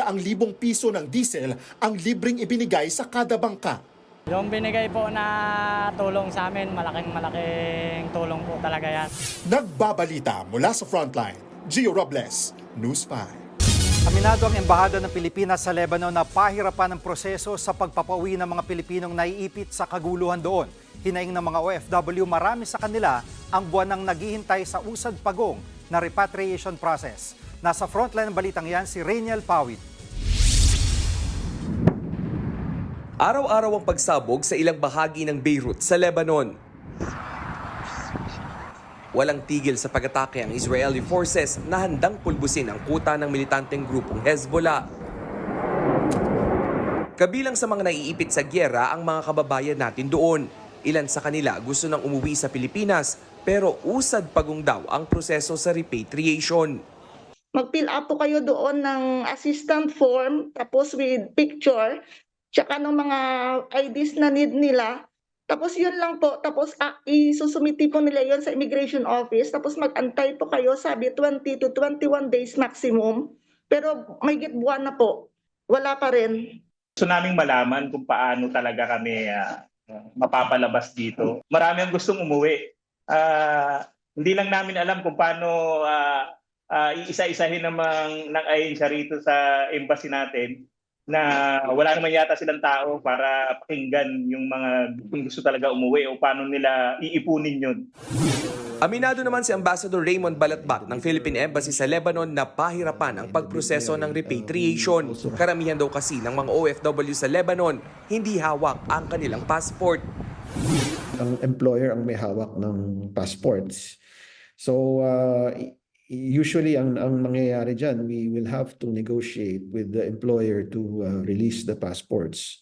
piso ng diesel ang libreng ibinigay sa kada bangka. Yung binigay po na tulong sa amin, malaking tulong po talaga yan. Nagbabalita mula sa Frontline, Gio Robles, News 5. Aminado ang Embahada ng Pilipinas sa Lebanon na pahirapan ang proseso sa pagpapauwi ng mga Pilipinong naiipit sa kaguluhan doon. Hinaing ng mga OFW, marami sa kanila ang buwan ng naghihintay sa usad pagong na repatriation process. Nasa frontline ng balitang yan si Rainiel Pawid. Araw-araw ang pagsabog sa ilang bahagi ng Beirut sa Lebanon. Walang tigil sa pag-atake ang Israeli forces na handang pulbusin ang kuta ng militanteng grupong Hezbollah. Kabilang sa mga naiipit sa gyera ang mga kababayan natin doon. Ilan sa kanila gusto nang umuwi sa Pilipinas pero usad pagong daw ang proseso sa repatriation. Mag-fill up po kayo doon ng assistant form tapos with picture tsaka ng mga IDs na need nila. Tapos yun lang po. Tapos isusumiti po nila yun sa immigration office. Tapos mag-antay po kayo, sabi 20 to 21 days maximum. Pero may buwan na po. Wala pa rin. Gusto naming malaman kung paano talaga kami mapapalabas dito. Marami ang gustong umuwi. Hindi lang namin alam kung paano iisa-isahin ng ahensya rito sa embassy natin na wala naman yata silang tao para pakinggan yung mga gusto talaga umuwi o paano nila iipunin yun. Aminado naman si Ambassador Raymond Balatbat ng Philippine Embassy sa Lebanon na pahirapan ang pagproseso ng repatriation. Karamihan daw kasi ng mga OFW sa Lebanon, hindi hawak ang kanilang passport. Ang employer ang may hawak ng passports. So, usually, ang mangyayari dyan, we will have to negotiate with the employer to release the passports.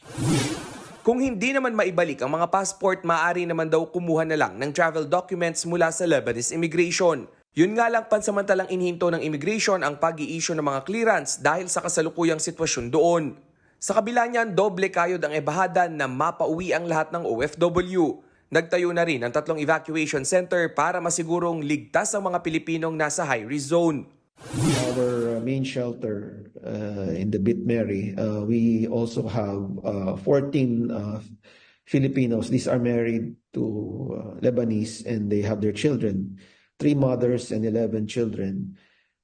Kung hindi naman maibalik ang mga passport, maaari naman daw kumuha na lang ng travel documents mula sa Lebanese Immigration. Yun nga lang pansamantalang inhinto ng immigration ang pag-i-issue ng mga clearance dahil sa kasalukuyang sitwasyon doon. Sa kabila niyan, doble kayod ang Embahada na mapauwi ang lahat ng OFW. Nagtayo na rin ang 3 evacuation center para masigurong ligtas ang mga Pilipinong nasa high-risk zone. Our main shelter in the Bit Mary, we also have 14 Filipinos. These are married to Lebanese and they have their children. 3 mothers and 11 children.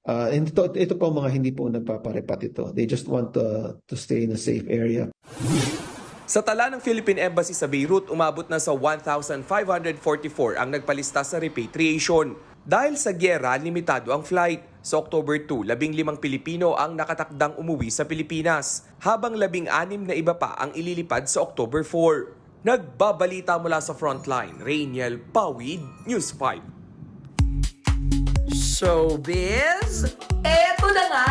And ito po mga hindi po nagpaparepat ito. They just want to stay in a safe area. Sa tala ng Philippine Embassy sa Beirut, umabot na sa 1,544 ang nagpalista sa repatriation. Dahil sa gyera, limitado ang flight. Sa October 2, 15 Pilipino ang nakatakdang umuwi sa Pilipinas, habang 16 na iba pa ang ililipad sa October 4. Nagbabalita mula sa Frontline, Rainiel Pawid, News 5. Showbiz, eto na nga!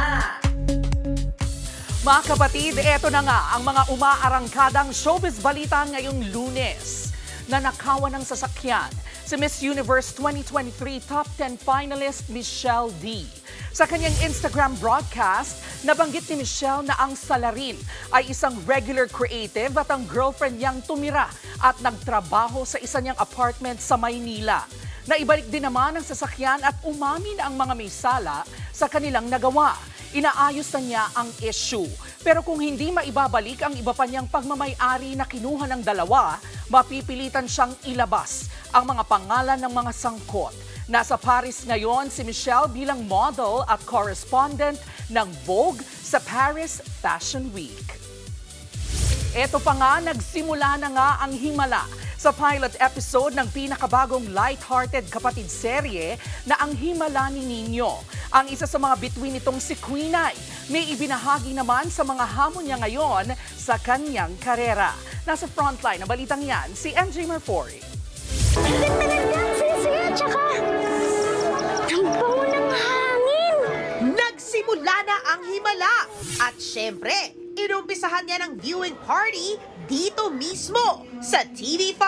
Mga kapatid, eto na nga ang mga umaarangkadang showbiz balita ngayong Lunes. Nanakawan ng sasakyan si Miss Universe 2023 Top 10 finalist Michelle D. Sa kanyang Instagram broadcast, nabanggit ni Michelle na ang salarin ay isang regular creative at ang girlfriend niyang tumira at nagtrabaho sa isa niyang apartment sa Maynila. Naibalik din naman ang sasakyan at umamin ang mga may sala sa kanilang nagawa. Inaayos na niya ang issue. Pero kung hindi maibabalik ang iba pa niyang pagmamay-ari na kinuha ng dalawa, mapipilitan siyang ilabas ang mga pangalan ng mga sangkot. Nasa Paris ngayon si Michelle bilang model at correspondent ng Vogue sa Paris Fashion Week. Eto pa nga, nagsimula na nga ang himala sa pilot episode ng pinakabagong light-hearted kapatid serye na Ang Himala ni Nino. Ang isa sa mga bituin nitong si Queenay, may ibinahagi naman sa mga hamon niya ngayon sa kanyang karera. Nasa frontline na balitang yan, si MJ Marfori. Ang ganda ng dances niya, tsaka ang bango ng hangin. Nagsimula na ang himala. At syempre, Inumpisahan niya ng viewing party dito mismo sa TV5.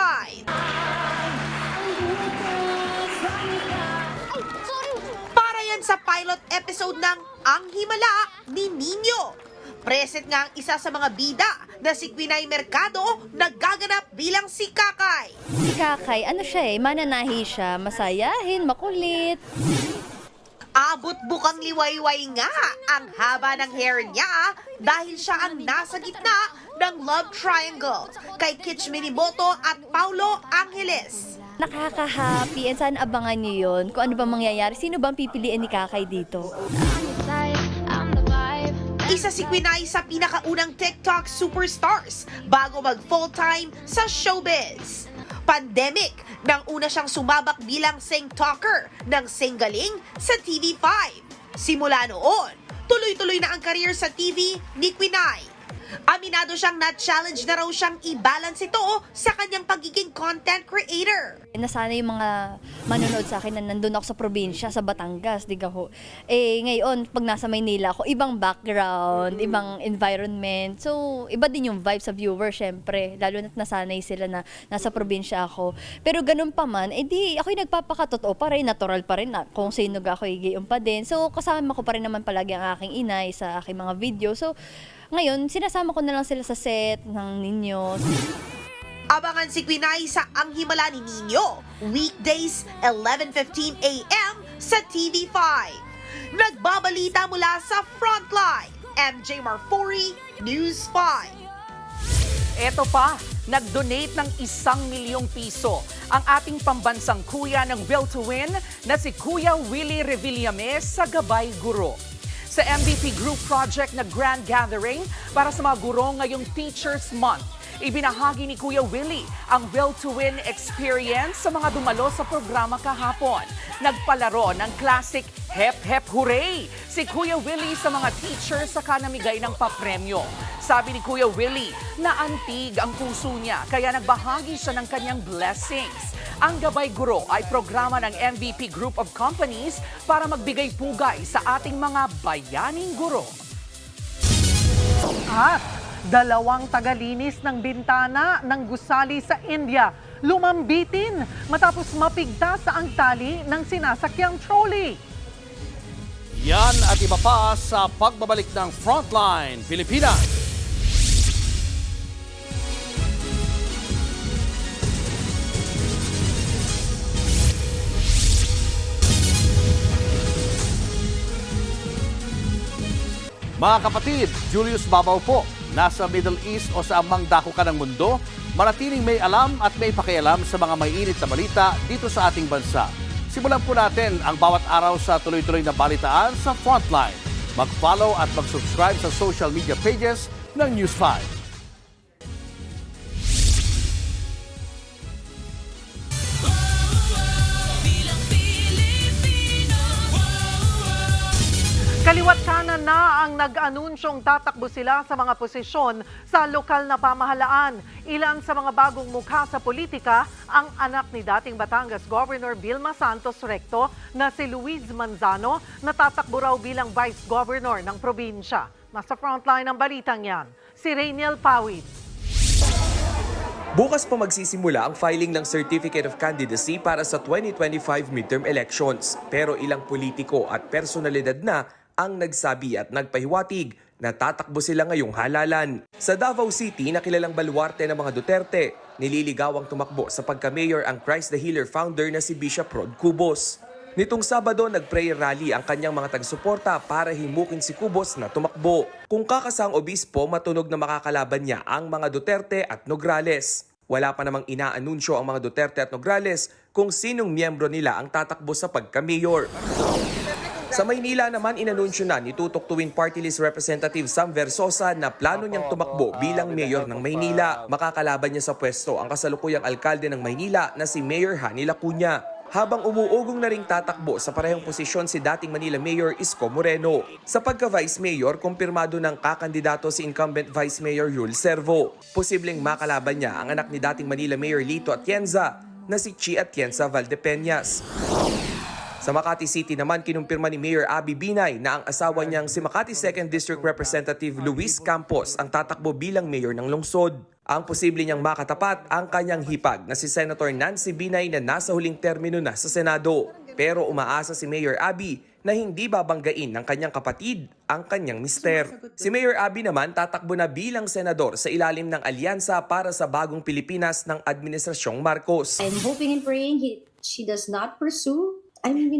Para yan sa pilot episode ng Ang Himala ni Nino. Present nga ang isa sa mga bida na si Quinay Mercado nagaganap bilang si Kakay. Si Kakay, mananahi siya, masayahin, makulit. Abot bukang liwayway nga ang haba ng hair niya dahil siya ang nasa gitna ng love triangle kay Kitch Minimoto at Paulo Angeles. Nakaka-happy and sana abangan niyo yun kung ano ba mangyayari. Sino bang pipiliin ni Kakay dito? Isa si Quinay sa pinakaunang TikTok superstars bago mag full-time sa showbiz. Pandemic, nang una siyang sumabak bilang sing-talker ng Singgaling sa TV5. Simula noon, tuloy-tuloy na ang career sa TV ni Quinay. Aminado siyang na-challenge na raw siyang i-balance ito sa kanyang pagiging content creator. Nasana yung mga manonood sa akin na nandun ako sa probinsya, sa Batangas, ho. Ngayon, pag nasa Maynila ako, ibang background, ibang environment. So, iba din yung vibe sa viewer, syempre. Lalo na't nasanay sila na nasa probinsya ako. Pero ganun pa man, di ako'y nagpapakatotoo pa rin, natural pa rin na kung sino ako'y gayon pa din. So, kasama ko pa rin naman palagi ang aking inay sa aking mga video. So, ngayon, sinasama ko na lang sila sa set ng Nino. Abangan si Quinay sa Ang Himala ni Nino, weekdays 11:15 a.m. sa TV5. Nagbabalita mula sa Frontline, MJ Marfori, News 5. Eto pa, nag-donate ng 1,000,000 piso ang ating pambansang kuya ng Will to Win na si Kuya Willie Revillames sa Gabay Guro. Sa MVP Group Project na Grand Gathering para sa mga guro ngayong Teachers Month. Ibinahagi ni Kuya Willie ang Will to Win experience sa mga dumalo sa programa kahapon. Nagpalaro ng classic Hep Hep Hooray si Kuya Willie sa mga teachers sa kanamigay ng papremyo. Sabi ni Kuya Willie na antig ang puso niya kaya nagbahagi siya ng kanyang blessings. Ang Gabay Guro ay programa ng MVP Group of Companies para magbigay pugay sa ating mga bayaning guro. At 2 tagalinis ng bintana ng gusali sa India lumambitin matapos mapigtas ang tali ng sinasakyang trolley. Yan at iba pa sa pagbabalik ng Frontline Pilipinas. Mga kapatid, Julius Babaw po. Nasa Middle East o sa amang dako ka ng mundo, manatiling may alam at may pakialam sa mga may init na balita dito sa ating bansa. Simulan po natin ang bawat araw sa tuloy-tuloy na balitaan sa Frontline. Mag-follow at mag-subscribe sa social media pages ng News 5. Kaliwat kanan na ang nag-anunsyong tatakbo sila sa mga posisyon sa lokal na pamahalaan. Ilan sa mga bagong mukha sa politika ang anak ni dating Batangas Governor Vilma Santos Recto na si Luis Manzano na tatakbo raw bilang Vice Governor ng probinsya. Nasa frontline ng balitang yan, si Rainiel Pawid. Bukas pa magsisimula ang filing ng Certificate of Candidacy para sa 2025 midterm elections. Pero ilang politiko at personalidad na ang nagsabi at nagpahiwatig na tatakbo sila ngayong halalan. Sa Davao City, nakilalang baluarte ng mga Duterte, nililigawang tumakbo sa pagka-mayor ang Christ the Healer founder na si Bishop Rod Cubos. Nitong Sabado, nag-prayer rally ang kanyang mga taga-suporta para himukin si Cubos na tumakbo. Kung kakasang obispo, matunog na makakalaban niya ang mga Duterte at Nograles. Wala pa namang inaanunsyo ang mga Duterte at Nograles kung sinong miyembro nila ang tatakbo sa pagka-mayor. Sa Maynila naman, inanunsyo na ni Tutok Tuwin Party List Representative Sam Versosa na plano niyang tumakbo bilang mayor ng Maynila. Makakalaban niya sa pwesto ang kasalukuyang alkalde ng Maynila na si Mayor Hani Lacuna. Habang umuugong na ring tatakbo sa parehong posisyon si dating Manila Mayor Isko Moreno. Sa pagka-Vice Mayor, kumpirmado ng kakandidato si incumbent Vice Mayor Yul Servo. Posibleng makalaban niya ang anak ni dating Manila Mayor Lito Atienza na si Chi Atienza Valdepeñas. Sa Makati City naman, kinumpirma ni Mayor Abby Binay na ang asawa niyang si Makati 2nd District Representative Luis Campos ang tatakbo bilang mayor ng lungsod. Ang posible niyang makatapat ang kanyang hipag na si Senator Nancy Binay na nasa huling termino na sa Senado. Pero umaasa si Mayor Abby na hindi babanggain ng kanyang kapatid ang kanyang mister. Si Mayor Abby naman tatakbo na bilang senador sa ilalim ng alyansa para sa bagong Pilipinas ng Administrasyong Marcos. I'm hoping and praying she does not pursue. I mean,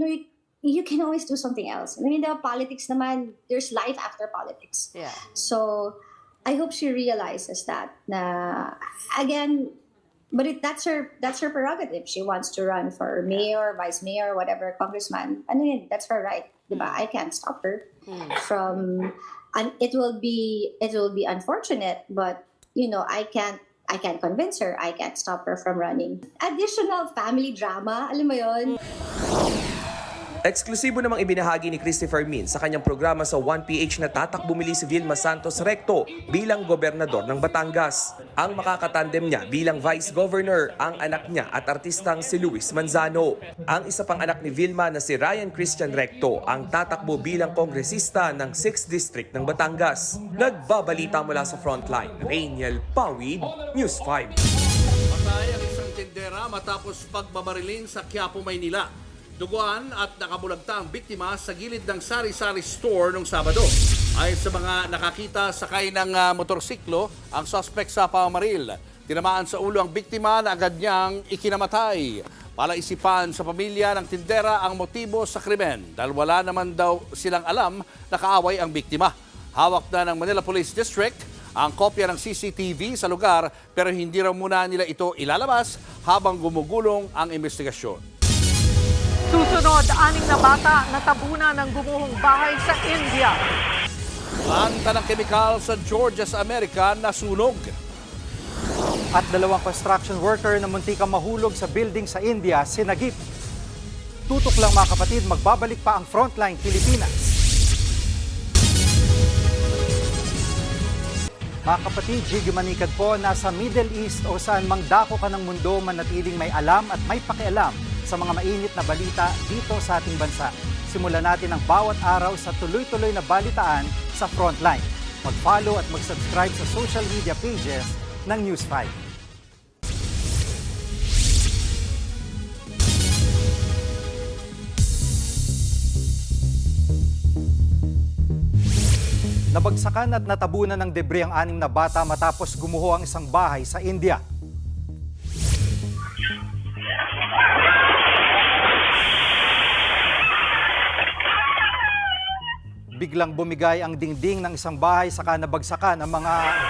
you can always do something else. I mean, the politics naman, there's life after politics. Yeah. So, I hope she realizes that. Na, again, but that's her prerogative. She wants to run for mayor, vice mayor, whatever, congressman. Ano yun, that's her right. Diba? I can't stop her from. And it will be unfortunate, but I can't convince her. I can't stop her from running. Additional family drama, alam mo yun? Eksklusibo namang ibinahagi ni Christopher Min sa kanyang programa sa 1PH na tatakbo muli si Vilma Santos Recto bilang gobernador ng Batangas. Ang makakatandem niya bilang vice governor ang anak niya at artistang si Luis Manzano. Ang isa pang anak ni Vilma na si Ryan Christian Recto ang tatakbo bilang kongresista ng 6th District ng Batangas. Nagbabalita mula sa Frontline, Rainiel Pawid, News 5. Patay ang isang tindera matapos pagbabarilin sa Quiapo, Maynila. Duguan at nakabulagta ang biktima sa gilid ng sari-sari store noong Sabado. Ayon sa mga nakakita, sakay ng motorsiklo ang suspect sa pamamaril. Tinamaan sa ulo ang biktima na agad niyang ikinamatay. Palaisipan sa pamilya ng tindera ang motibo sa krimen dahil wala naman daw silang alam na kaaway ang biktima. Hawak na ng Manila Police District ang kopya ng CCTV sa lugar pero hindi raw muna nila ito ilalabas habang gumugulong ang investigasyon. Susunod, 6 na bata natabunan ng gumuhong bahay sa India. Planta ng kemikal sa Georgia sa Amerika nasunog. At 2 construction worker na muntikang mahulog sa building sa India sinagip. Tutok lang mga kapatid, magbabalik pa ang Frontline Pilipinas. Mga kapatid, Jiggy Manikad po, nasa Middle East o saan mang dako ka ng mundo, manatiling may alam at may pakialam sa mga mainit na balita dito sa ating bansa. Simulan natin ang bawat araw sa tuloy-tuloy na balitaan sa Frontline. Mag-follow at mag-subscribe sa social media pages ng News 5. Nabagsakan at natabunan ng debris ang 6 na bata matapos gumuho ang isang bahay sa India. Biglang bumigay ang dingding ng isang bahay saka nabagsakan ang mga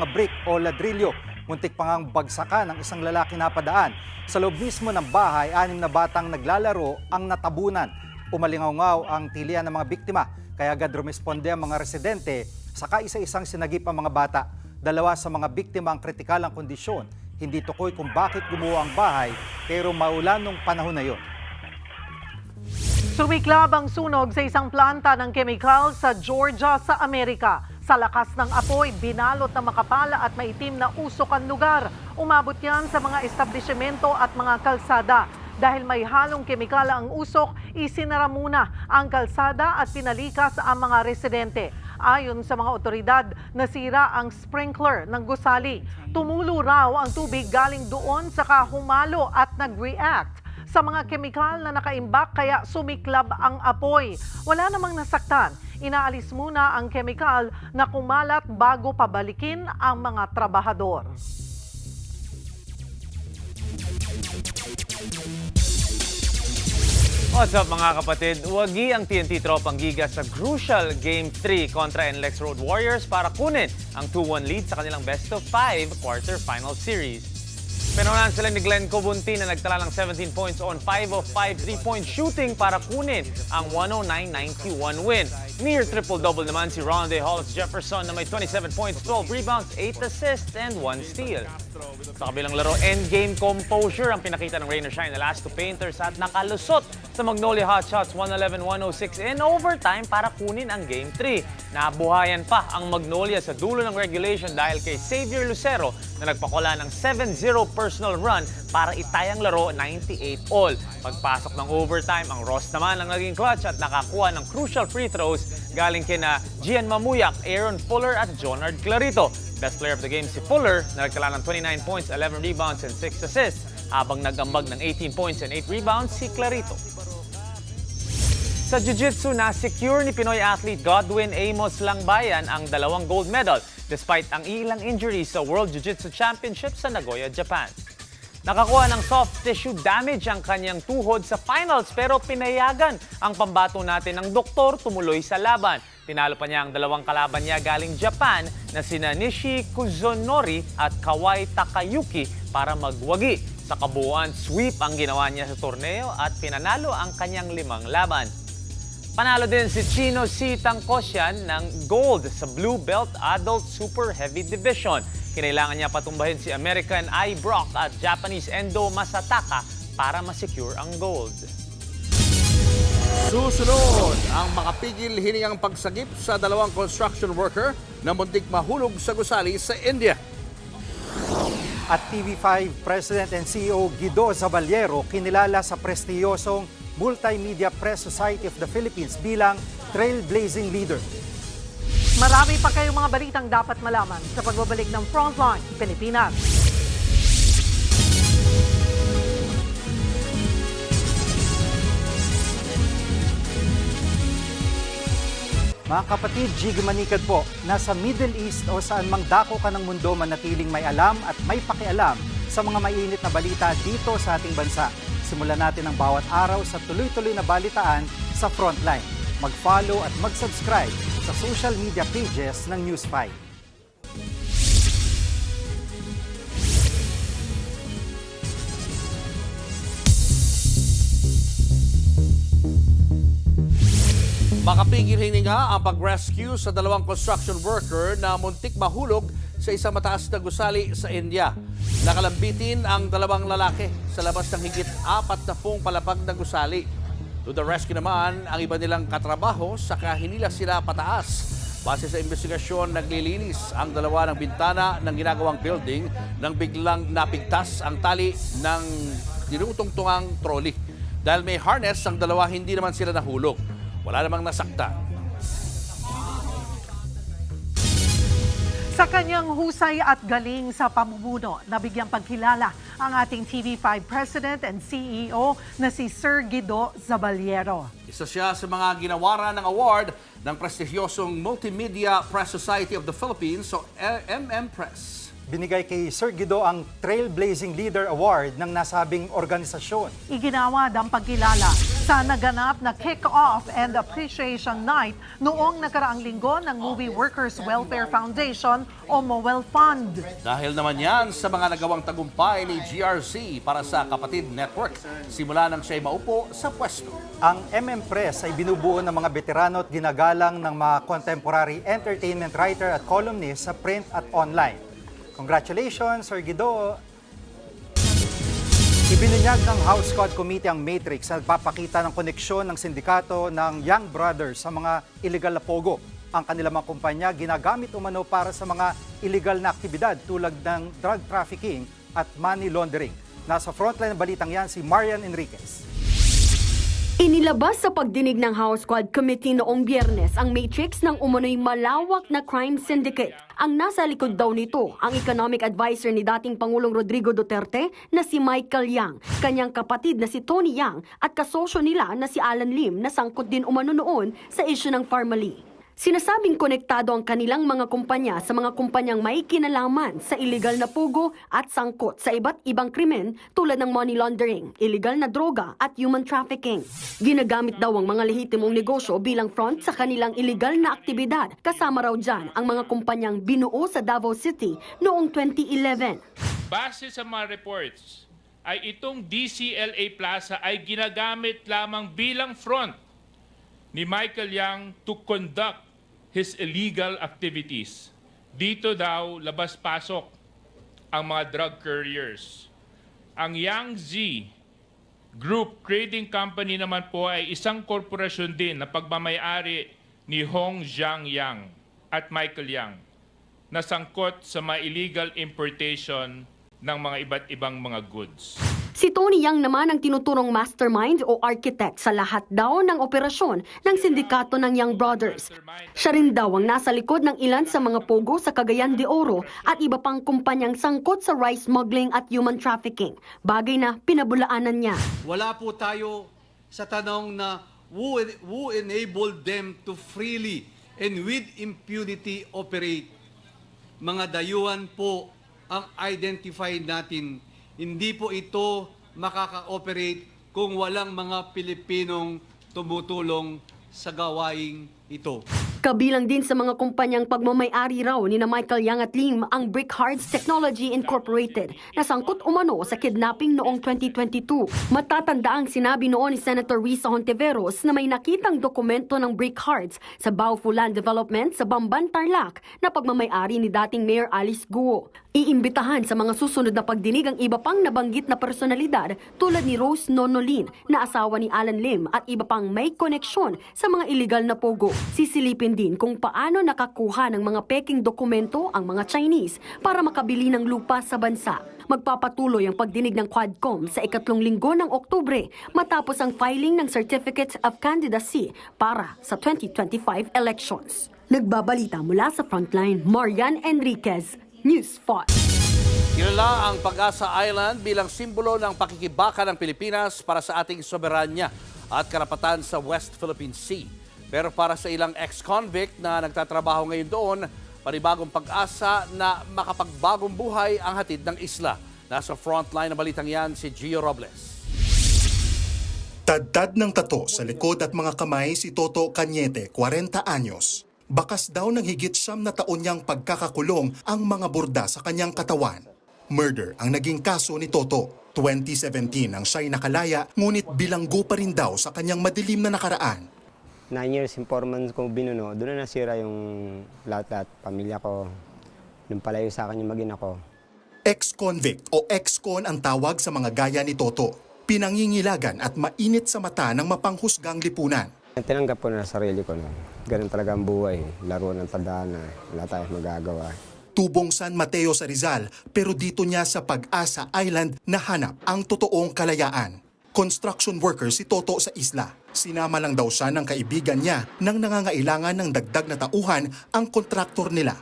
brick o ladrilyo. Muntik pa ngang bagsakan ng isang lalaki na padaan. Sa loob mismo ng bahay, 6 na batang naglalaro ang natabunan. Umalingaw-ngaw ang tilian ng mga biktima, kaya agad rumesponde ang mga residente, saka isa-isang sinagip ang mga bata. 2 sa mga biktima ang kritikal ang kondisyon. Hindi tukoy kung bakit gumuho ang bahay, pero maulan nung panahon na yon. Sumiklab ang sunog sa isang planta ng kemikal sa Georgia sa Amerika. Sa lakas ng apoy, binalot na makapala at maitim na usok ang lugar. Umabot yan sa mga establishmento at mga kalsada. Dahil may halong kemikal ang usok, isinara muna ang kalsada at pinalikas ang mga residente. Ayon sa mga otoridad, nasira ang sprinkler ng gusali. Tumulo raw ang tubig galing doon saka humalo at nag-react sa mga kemikal na nakaimbak kaya sumiklab ang apoy. Wala namang nasaktan. Inaalis muna ang kemikal na kumalat bago pabalikin ang mga trabahador. What's up mga kapatid? Wagi ang TNT Tropang Giga sa crucial Game 3 kontra NLEX Road Warriors para kunin ang 2-1 lead sa kanilang best of 5 quarter-final series. Pinunahan sila ni Glenn Cobunti na nagtala ng 17 points on 5 of 5 3-point shooting para kunin ang 109-91 win. Near triple-double naman si Ronde Hollis Jefferson na may 27 points, 12 rebounds, 8 assists, and 1 steal. Sa kabilang laro, endgame composure ang pinakita ng Rain or Shine Alaska Painters at nakalusot sa Magnolia Hotshots 111-106 in overtime para kunin ang Game 3. Nabuhayan pa ang Magnolia sa dulo ng regulation dahil kay Xavier Lucero na nagpakula ng 7-0 personal run para itayang laro 98-all. Pagpasok ng overtime, ang Ross naman ang naging clutch at nakakuha ng crucial free throws galing kina Gian Mamuyak, Aaron Fuller at Jonard Clarito. Best player of the game si Fuller na nagtala ng 29 points, 11 rebounds and 6 assists, habang nagambag ng 18 points and 8 rebounds si Clarito. Sa Jiu-Jitsu, na-secure ni Pinoy athlete Godwin Amos Langbayan ang 2 gold medal despite ang ilang injuries sa World Jiu-Jitsu Championship sa Nagoya, Japan. Nakakuha ng soft tissue damage ang kanyang tuhod sa finals pero pinayagan ang pambato natin ng doktor tumuloy sa laban. Tinalo pa niya ang 2 kalaban niya galing Japan na sina Nishi Kuzunori at Kawai Takayuki para magwagi. Sa kabuuan, sweep ang ginawa niya sa torneo at pinanalo ang kanyang 5 laban. Panalo din si Chino C. Tangkosyan ng gold sa Blue Belt Adult Super Heavy Division. Kinailangan niya patumbahin si American I. Brock at Japanese Endo Masataka para ma-secure ang gold. Susunod, ang makapigil hiningang pagsagip sa 2 construction worker na muntik mahulog sa gusali sa India. At TV5 President and CEO Guido Zabaliero kinilala sa prestiyosong Multimedia Press Society of the Philippines bilang trailblazing leader. Marami pa kayong mga balitang dapat malaman sa pagbabalik ng Frontline Pilipinas. Mga kapatid, Jig Manikad po, nasa Middle East o saan mang dako ka ng mundo manatiling may alam at may pakialam sa mga mainit na balita dito sa ating bansa. Simulan natin ang bawat araw sa tuloy-tuloy na balitaan sa Frontline. Mag-follow at mag-subscribe sa social media pages ng News 5. Makapigil hininga ang pag-rescue sa 2 construction worker na muntik mahulog sa isang mataas na gusali sa India. Nakalambitin ang 2 lalaki sa labas ng higit 40 palapag na gusali. To the rescue naman ang iba nilang katrabaho saka hinila sila pataas. Base sa investigasyon, naglilinis ang 2 ng bintana ng ginagawang building nang biglang napigtas ang tali ng dinutungtungang trolley. Dahil may harness ang 2, hindi naman sila nahulog. Wala namang nasakta. Sa kanyang husay at galing sa pamumuno, nabigyang pagkilala ang ating TV5 President and CEO na si Sir Guido Zabaliero. Isa siya sa mga ginawaran ng award ng prestigyosong Multimedia Press Society of the Philippines o MMPress. Binigay kay Sir Guido ang Trailblazing Leader Award ng nasabing organisasyon. Iginawad ang pagkilala sa naganap na Kick-Off and Appreciation Night noong nakaraang linggo ng Movie Workers Welfare Foundation o MOWEL Fund. Dahil naman yan sa mga nagawang tagumpay ni GRC para sa Kapatid Network, simula nang siya'y maupo sa pwesto. Ang MMPress ay binubuo ng mga veterano at ginagalang ng mga contemporary entertainment writer at columnist sa print at online. Congratulations, Sir Guido! Ibinunyag ng House Code Committee ang matrix na nagpapakita ng koneksyon ng sindikato ng Young Brothers sa mga illegal na pogo. Ang kanilang mga kumpanya ginagamit umano para sa mga illegal na aktibidad tulad ng drug trafficking at money laundering. Nasa frontline ng balitang yan si Marian Enriquez. Inilabas sa pagdinig ng House Quad Committee noong Biyernes ang matrix ng umano'y malawak na crime syndicate. Ang nasa likod daw nito, ang economic advisor ni dating Pangulong Rodrigo Duterte na si Michael Yang, kanyang kapatid na si Tony Yang at kasosyo nila na si Alan Lim na sangkot din umano noon sa issue ng Pharmaly. Sinasabing konektado ang kanilang mga kumpanya sa mga kumpanyang may kinalaman sa illegal na pugo at sangkot sa iba't ibang krimen tulad ng money laundering, illegal na droga at human trafficking. Ginagamit daw ang mga lehitimong negosyo bilang front sa kanilang illegal na aktibidad. Kasama raw dyan ang mga kumpanyang binuo sa Davao City noong 2011. Base sa mga reports, ay itong DCLA Plaza ay ginagamit lamang bilang front ni Michael Yang to conduct his illegal activities. Dito daw labas-pasok ang mga drug couriers. Ang Yang Z Group Trading Company naman po ay isang korporasyon din na pagmamayari ni Hong Zhang Yang at Michael Yang na sangkot sa mga illegal importation ng mga iba't ibang mga goods. Si Tony Yang naman ang tinuturong mastermind o architect sa lahat daw ng operasyon ng sindikato ng Yang Brothers. Siya rin daw ang nasa likod ng ilan sa mga pogo sa Cagayan de Oro at iba pang kumpanyang sangkot sa rice smuggling at human trafficking, bagay na pinabulaanan niya. Wala po tayo sa tanong na who enabled them to freely and with impunity operate. Mga dayuhan po ang identify natin. Hindi po ito makaka-operate kung walang mga Pilipinong tumutulong sa gawaing ito. Kabilang din sa mga kumpanyang pagmamay-ari raw ni Michael Yang at Lim ang Brick Hearts Technology Incorporated na sangkot umano sa kidnapping noong 2022. Matatanda ang sinabi noon ni Senator Risa Hontiveros na may nakitang dokumento ng Brick Hearts sa Baofu Land Development sa Bamban, Tarlac na pagmamay-ari ni dating Mayor Alice Guo. Iimbitahan sa mga susunod na pagdinig ang iba pang nabanggit na personalidad tulad ni Rose Nonolin na asawa ni Alan Lim at iba pang may koneksyon sa mga illegal na pogo. Sisilipin din kung paano nakakuha ng mga peking dokumento ang mga Chinese para makabili ng lupa sa bansa. Magpapatuloy ang pagdinig ng Quadcom sa ikatlong linggo ng Oktubre matapos ang filing ng Certificate of Candidacy para sa 2025 elections. Nagbabalita mula sa Frontline, Marian Enriquez, News 5. Kilala ang Pag-asa Island bilang simbolo ng pakikibaka ng Pilipinas para sa ating soberanya at karapatan sa West Philippine Sea. Pero para sa ilang ex-convict na nagtatrabaho ngayon doon, panibagong pag-asa na makapagbagong buhay ang hatid ng isla. Nasa frontline na balitang yan si Gio Robles. Tad-tad ng tato sa likod at mga kamay si Toto Cañete, 40 anyos. Bakas daw ng higit 9 na taon niyang pagkakakulong ang mga burda sa kanyang katawan. Murder ang naging kaso ni Toto. 2017 ang siya'y nakalaya, ngunit bilanggo pa rin daw sa kanyang madilim na nakaraan. 9 years informant ko binuno, doon na nasira yung lahat-lahat, pamilya ko, nung palayo sa akin yung magina ko. Ex-convict o ex-con ang tawag sa mga gaya ni Toto. Pinangingilagan at mainit sa mata ng mapanghusgang lipunan. Tinanggap ko na sarili ko na ganun talaga ang buhay, laro ng tadhana, wala tayong magagawa. Tubong San Mateo sa Rizal, pero dito niya sa Pag-asa Island nahanap ang totoong kalayaan. Construction worker si Toto sa isla. Sinama lang daw siya ng kaibigan niya nang nangangailangan ng dagdag na tauhan ang kontraktor nila.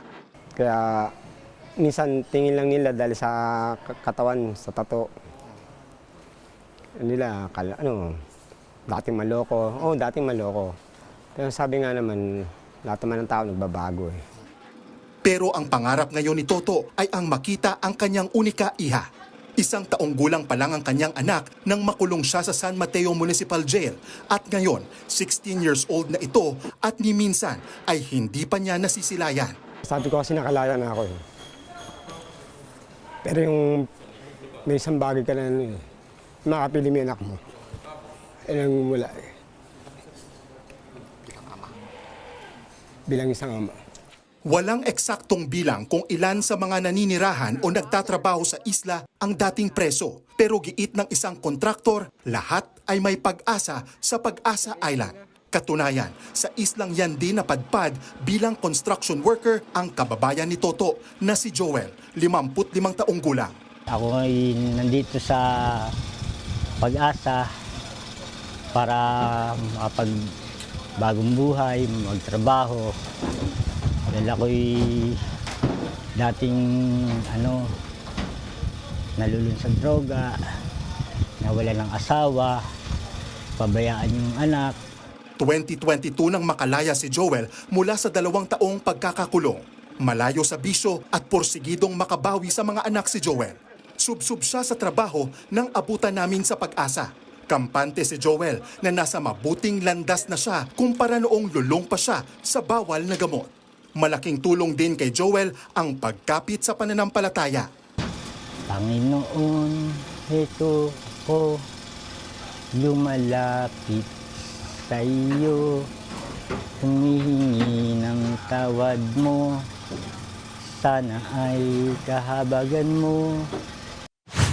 Kaya minsan tingin lang nila dahil sa katawan, sa tato. Nila, dating maloko. Oo, dating maloko. Pero sabi nga naman, lahat naman ng tao nagbabago eh. Pero ang pangarap ngayon ni Toto ay ang makita ang kanyang unika iha. 1 taong gulang pa lang ang kanyang anak nang makulong siya sa San Mateo Municipal Jail. At ngayon, 16 years old na ito at ni minsan ay hindi pa niya nasisilayan. Sabi ko kasi nakalaya na ako eh. Pero yung may isang bagay ka na makapili mo yung anak mo. Yan ang mula eh. Bilang isang ama. Walang eksaktong bilang kung ilan sa mga naninirahan o nagtatrabaho sa isla ang dating preso. Pero giit ng isang kontraktor, lahat ay may pag-asa sa Pag-asa Island. Katunayan, sa islang yan din napadpad bilang construction worker ang kababayan ni Toto na si Joel, 55 taong gulang. Ako ay nandito sa Pag-asa para makapagbagong buhay, magtrabaho. Dahil ako'y dating nalulun sa droga, nawala ng asawa, pabayaan yung anak. 2022 nang makalaya si Joel mula sa 2 taong pagkakakulong. Malayo sa bisyo at porsigidong makabawi sa mga anak si Joel. Subsub siya sa trabaho nang abutan namin sa Pag-asa. Kampante si Joel na nasa mabuting landas na siya kumpara noong lulong pa siya sa bawal na gamot. Malaking tulong din kay Joel ang pagkapit sa pananampalataya. Panginoon, ito ko lumalapit sa iyo, humihingi ng tawad mo, sana ay kahabagan mo.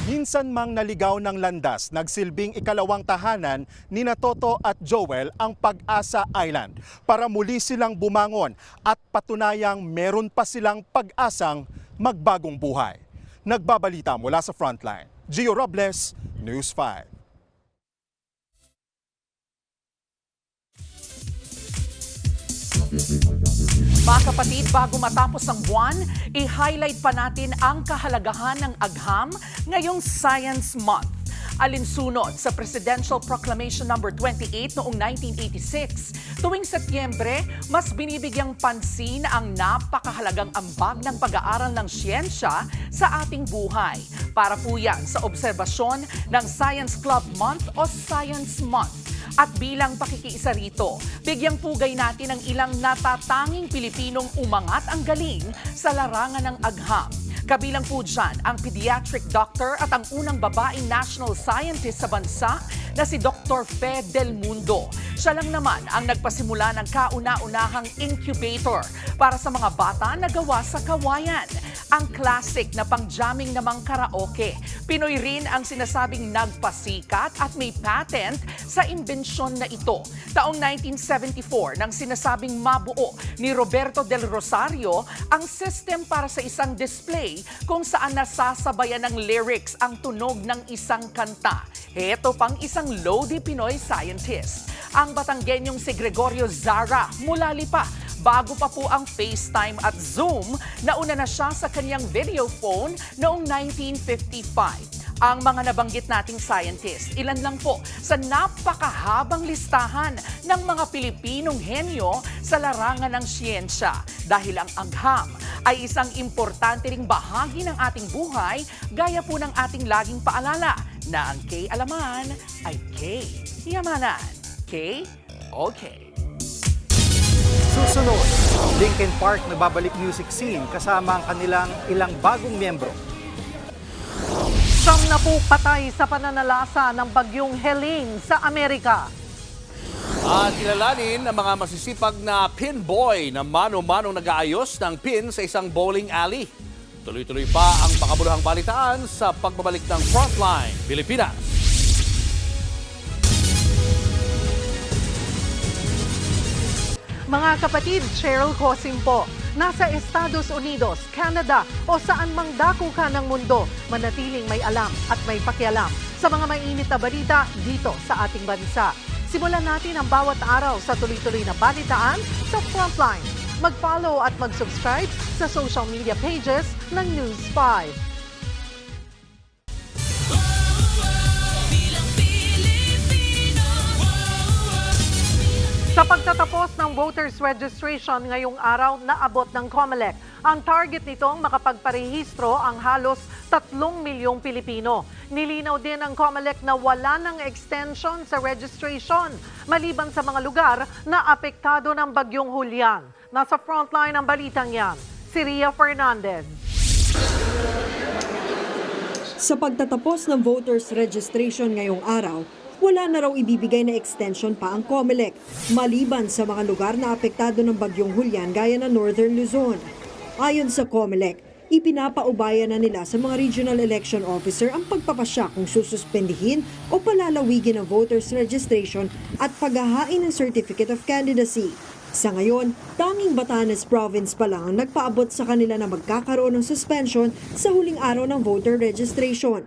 Minsan mang naligaw ng landas, nagsilbing ikalawang tahanan ni Toto at Joel ang Pag-asa Island para muli silang bumangon at patunayang meron pa silang pag-asang magbagong buhay. Nagbabalita mula sa Frontline, Gio Robles, News 5. Mga kapatid, bago matapos ang buwan, i-highlight pa natin ang kahalagahan ng agham ngayong Science Month. Alinsunod sa Presidential Proclamation No. 28 noong 1986, tuwing Setyembre, mas binibigyang pansin ang napakahalagang ambag ng pag-aaral ng siyensya sa ating buhay. Para po yan sa obserbasyon ng Science Club Month o Science Month. At bilang pakikiisa rito, bigyang pugay natin ang ilang natatanging Pilipinong umangat ang galing sa larangan ng agham. Kabilang po dyan ang pediatric doctor at ang unang babaeng national scientist sa bansa na si Dr. Fe Del Mundo. Siya lang naman ang nagpasimula ng kauna-unahang incubator para sa mga bata na gawa sa kawayan. Ang classic na pang-jamming namang karaoke. Pinoy rin ang sinasabing nagpasikat at may patent sa imbensyon na ito. Taong 1974 nang sinasabing mabuo ni Roberto Del Rosario ang system para sa isang display kung saan nasasabayan ng lyrics ang tunog ng isang kanta. Heto pang isang lodi Pinoy scientist. Ang Batanggenyong si Gregorio Zara mula Lipa. Bago pa po ang FaceTime at Zoom, nauna na siya sa kanyang video phone noong 1955. Ang mga nabanggit nating scientist, ilan lang po sa napakahabang listahan ng mga Pilipinong henyo sa larangan ng siyensya. Dahil ang agham ay isang importante ring bahagi ng ating buhay, gaya po ng ating laging paalala na ang K-alaman ay K-yamanan. K? Okay. Susunod, Linkin Park nagbabalik music scene kasama ang kanilang ilang bagong miyembro. 10 patay sa pananalasa ng bagyong Helene sa Amerika. At kilalanin ang mga masisipag na pinboy na mano-manong nag-aayos ng pin sa isang bowling alley. Tuloy-tuloy pa ang makabuluhang balitaan sa pagbabalik ng Frontline Pilipinas. Mga kapatid, Cheryl Cosim po. Nasa Estados Unidos, Canada o saan mang dako ka ng mundo, manatiling may alam at may pakialam sa mga mainit na balita dito sa ating bansa. Simulan natin ang bawat araw sa tuloy-tuloy na balitaan sa Frontline. Mag-follow at mag-subscribe sa social media pages ng News 5. Sa pagtatapos ng voters registration ngayong araw, naabot ng COMELEC. Ang target nitong makapagparehistro ang halos 3 milyong Pilipino. Nilinaw din ng COMELEC na wala ng extension sa registration, maliban sa mga lugar na apektado ng bagyong Julian. Nasa frontline ang balitang yan, si Ria Fernandez. Sa pagtatapos ng voters registration ngayong araw, wala na raw ibibigay na extension pa ang COMELEC, maliban sa mga lugar na apektado ng bagyong Julian gaya ng Northern Luzon. Ayon sa COMELEC, ipinapaubaya na nila sa mga regional election officer ang pagpapasya kung sususpendihin o palalawigin ang voters registration at paghahain ng certificate of candidacy. Sa ngayon, tanging Batanes Province pa lang ang nagpaabot sa kanila na magkakaroon ng suspension sa huling araw ng voter registration.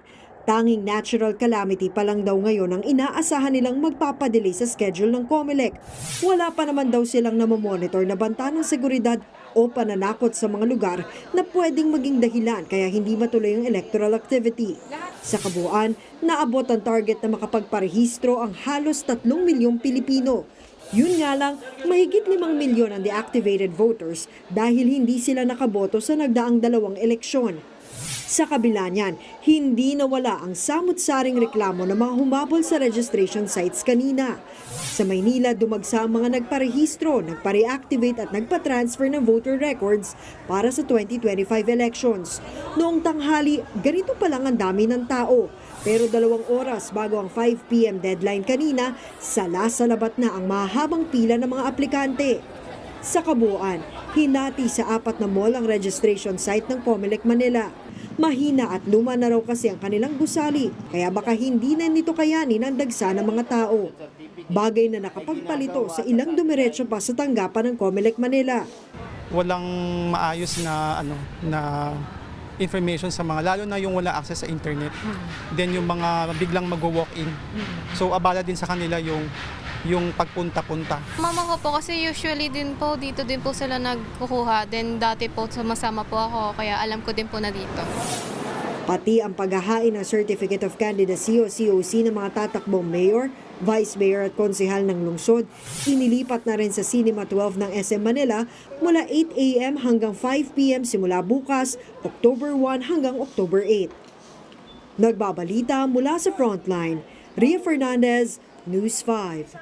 Tanging natural calamity pa lang daw ngayon ang inaasahan nilang magpapadelay sa schedule ng COMELEC. Wala pa naman daw silang namomonitor na banta ng seguridad o pananakot sa mga lugar na pwedeng maging dahilan kaya hindi matuloy ang electoral activity. Sa kabuuan, naabot ang target na makapagparehistro ang halos 3 milyong Pilipino. Yun nga lang, mahigit 5 milyon ang deactivated voters dahil hindi sila nakaboto sa nagdaang 2 eleksyon. Sa kabila niyan, hindi nawala ang samut-saring reklamo ng mga humabol sa registration sites kanina. Sa Maynila, dumagsa ang mga nagparehistro, nagpa-reactivate at nagpa-transfer ng voter records para sa 2025 elections. Noong tanghali, ganito pa lang ang dami ng tao. Pero 2 oras bago ang 5 p.m. deadline kanina, sala-salabat na ang mahabang pila ng mga aplikante. Sa kabuuan, hinati sa 4 na mall ang registration site ng COMELEC Manila. Mahina at luma na raw kasi ang kanilang gusali, kaya baka hindi na nito kayanin ang dagsa ng mga tao. Bagay na nakapagpalito sa ilang dumiretso pa sa tanggapan ng COMELEC Manila. Walang maayos na information sa mga, lalo na yung wala access sa internet. Then yung mga biglang mag-walk-in. So abala din sa kanila yung pagpunta-punta. Mama ko po kasi usually din po dito din po sila nagkukuha. Then dati po sumasama po ako kaya alam ko din po na dito. Pati ang paghahain ng Certificate of Candidacy o COC ng mga tatakbong mayor, vice mayor at konsehal ng lungsod, inilipat na rin sa Cinema 12 ng SM Manila mula 8 a.m. hanggang 5 p.m. simula bukas, October 1 hanggang October 8. Nagbabalita mula sa Frontline, Ria Fernandez, News 5.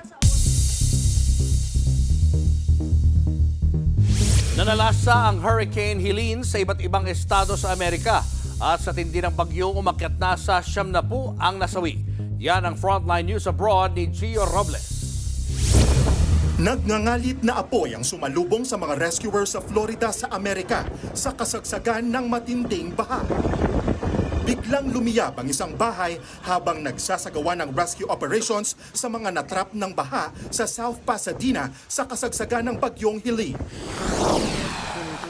Nanalasa ang Hurricane Helene sa iba't ibang estado sa Amerika. At sa tindi ng bagyo, umakyat na sa 70 ang nasawi. Yan ang Frontline News Abroad ni Gio Robles. Nagngangalit na apoy ang sumalubong sa mga rescuers sa Florida sa Amerika sa kasagsagan ng matinding baha. Biglang lumiyab ang isang bahay habang nagsasagawa ng rescue operations sa mga natrap ng baha sa South Pasadena sa kasagsagan ng bagyong Helene.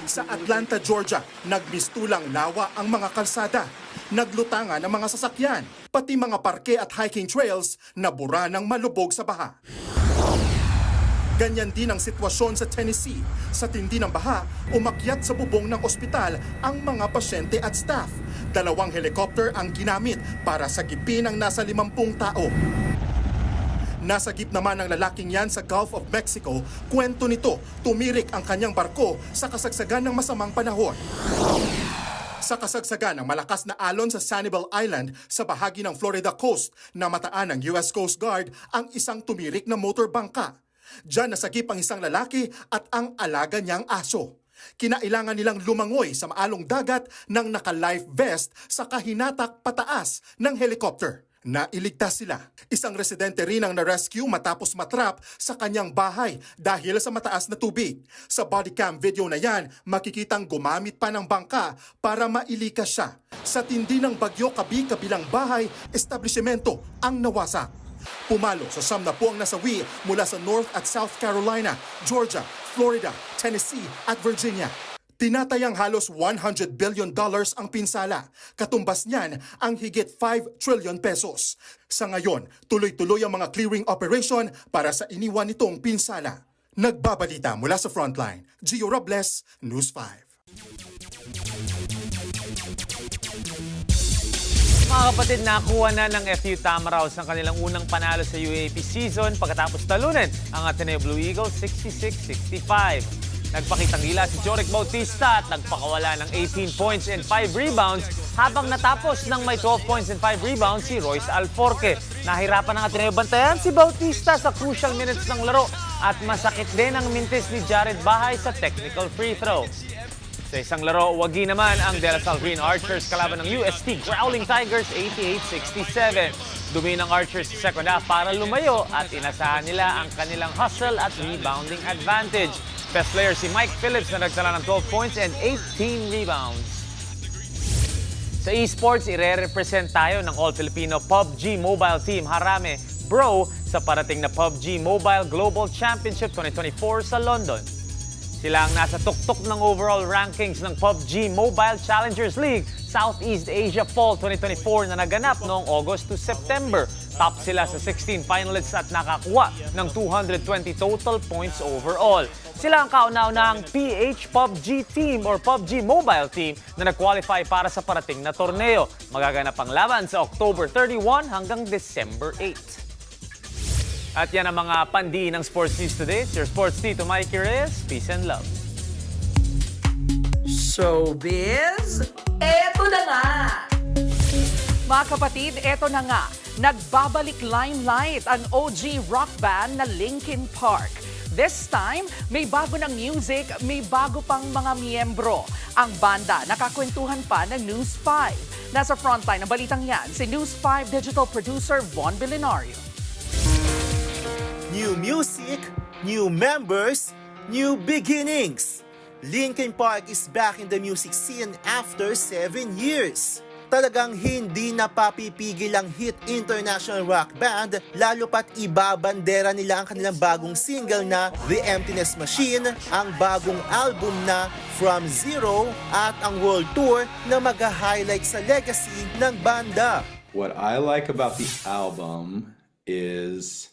Sa Atlanta, Georgia, nagmistulang lawa ang mga kalsada. Naglutangan ang mga sasakyan, pati mga parke at hiking trails na bura ng malubog sa baha. Ganyan din ang sitwasyon sa Tennessee. Sa tindi ng baha, umakyat sa bubong ng ospital ang mga pasyente at staff. 2 helicopter ang ginamit para sagipin ang nasa 50 tao. Nasagip naman ang lalaking yan sa Gulf of Mexico. Kwento nito, tumirik ang kanyang barko sa kasagsagan ng masamang panahon. Sa kasagsagan ng malakas na alon sa Sanibel Island sa bahagi ng Florida coast, namataan ng US Coast Guard ang isang tumirik na motor bangka. Diyan nasagip ang isang lalaki at ang alaga niyang aso. Kinailangan nilang lumangoy sa maalong dagat ng naka-life vest sa kahinatak pataas ng helicopter. Nailigtas sila. Isang residente rin ang na-rescue matapos matrap sa kanyang bahay dahil sa mataas na tubig. Sa bodycam video na yan, makikitang gumamit pa ng bangka para mailikas siya. Sa tindi ng bagyo, kabi-kabilang bahay, establishmento ang nawasak. Pumalo sa 70 ang nasawi mula sa North at South Carolina, Georgia, Florida, Tennessee at Virginia. Tinatayang halos $100 billion ang pinsala. Katumbas niyan ang higit 5 trillion pesos. Sa ngayon, tuloy-tuloy ang mga clearing operation para sa iniwan nitong pinsala. Nagbabalita mula sa Frontline, Gio Robles, News 5. Mga kapatid, nakuha na ng FU Tamaraws ang kanilang unang panalo sa UAAP season pagkatapos talunin ang Ateneo Blue Eagles 66-65. Nagpakitang ila si Joric Bautista at nagpakawala ng 18 points and 5 rebounds habang natapos ng may 12 points and 5 rebounds si Royce Alforque. Nahirapan ng Ateneo bantayan si Bautista sa crucial minutes ng laro at masakit din ang mintis ni Jared Bahay sa technical free throw. Sa isang laro, wagi naman ang De La Salle Green Archers kalaban ng UST Growling Tigers 88-67. Dumi ng Archers sa second half para lumayo at inasahan nila ang kanilang hustle at rebounding advantage. Best player si Mike Phillips na nagsala ng 12 points and 18 rebounds. Sa esports, ire-represent tayo ng All-Filipino PUBG Mobile Team Harame Bro sa parating na PUBG Mobile Global Championship 2024 sa London. Sila ang nasa tuktok ng overall rankings ng PUBG Mobile Challengers League Southeast Asia Fall 2024 na naganap noong August to September. Top sila sa 16 finalists at nakakuha ng 220 total points overall. Sila ang kauna-unahang PH PUBG Team or PUBG Mobile Team na nag-qualify para sa parating na torneo. Magaganap ang laban sa October 31 hanggang December 8. At yan ang mga pandi ng Sports News today. It's your Sports Tito Mikey Reyes. Peace and love. Showbiz, eto na nga! Mga kapatid, eto na nga. Nagbabalik limelight ang OG rock band na Linkin Park. This time, may bago ng music, may bago pang mga miyembro. Ang banda nakakwentuhan pa ng News 5. Nasa frontline ng balitang yan, si News 5 digital producer Von Billinario. New music, new members, new beginnings. Linkin Park is back in the music scene after 7 years. Talagang hindi napapipigil ang hit international rock band, lalo pat ibabandera nila ang kanilang bagong single na The Emptiness Machine, ang bagong album na From Zero at ang world tour na mag-highlight sa legacy ng banda. What I like about the album is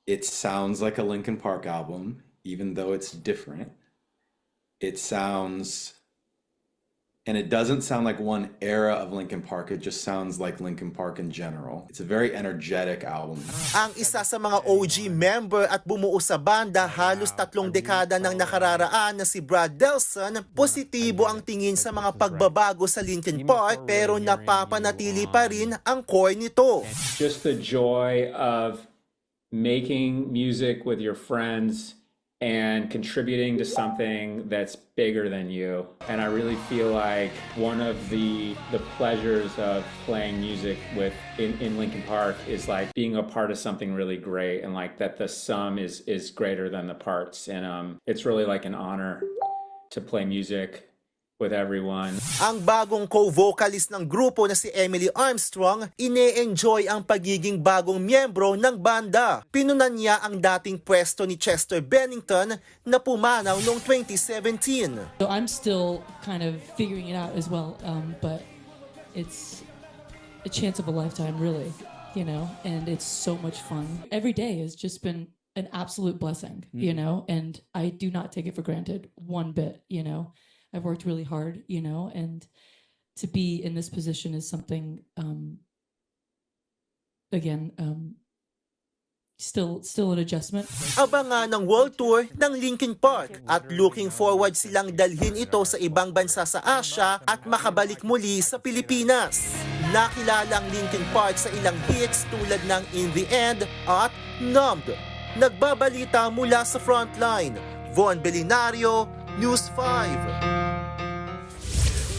it sounds like a Linkin Park album, even though it's different. It sounds, and it doesn't sound like one era of Linkin Park, it just sounds like Linkin Park in general. It's a very energetic album. Ang isa sa mga OG member at bumuo sa banda halos 3 dekada nang nakararaan na si Brad Delson, positibo ang tingin sa mga pagbabago sa Linkin Park pero napapanatili pa rin ang core nito. Just the joy of making music with your friends and contributing to something that's bigger than you. And I really feel like one of the pleasures of playing music in Linkin Park is like being a part of something really great, and like that the sum is greater than the parts. And it's really like an honor to play music with everyone. Ang bagong co-vocalist ng grupo na si Emily Armstrong, ine-enjoy ang pagiging bagong miyembro ng banda. Pinunan niya ang dating pwesto ni Chester Bennington na pumanaw noong 2017. So I'm still kind of figuring it out as well, but it's a chance of a lifetime, really, you know, and it's so much fun. Every day has just been an absolute blessing, you know, and I do not take it for granted one bit, you know. I've worked really hard, you know, and to be in this position is something, still an adjustment. Abangan ng world tour ng Linkin Park at looking forward silang dalhin ito sa ibang bansa sa Asia at makabalik muli sa Pilipinas. Nakilala ang Linkin Park sa ilang hits tulad ng In the End at Numbed. Nagbabalita mula sa Frontline, Von Belinario, News 5.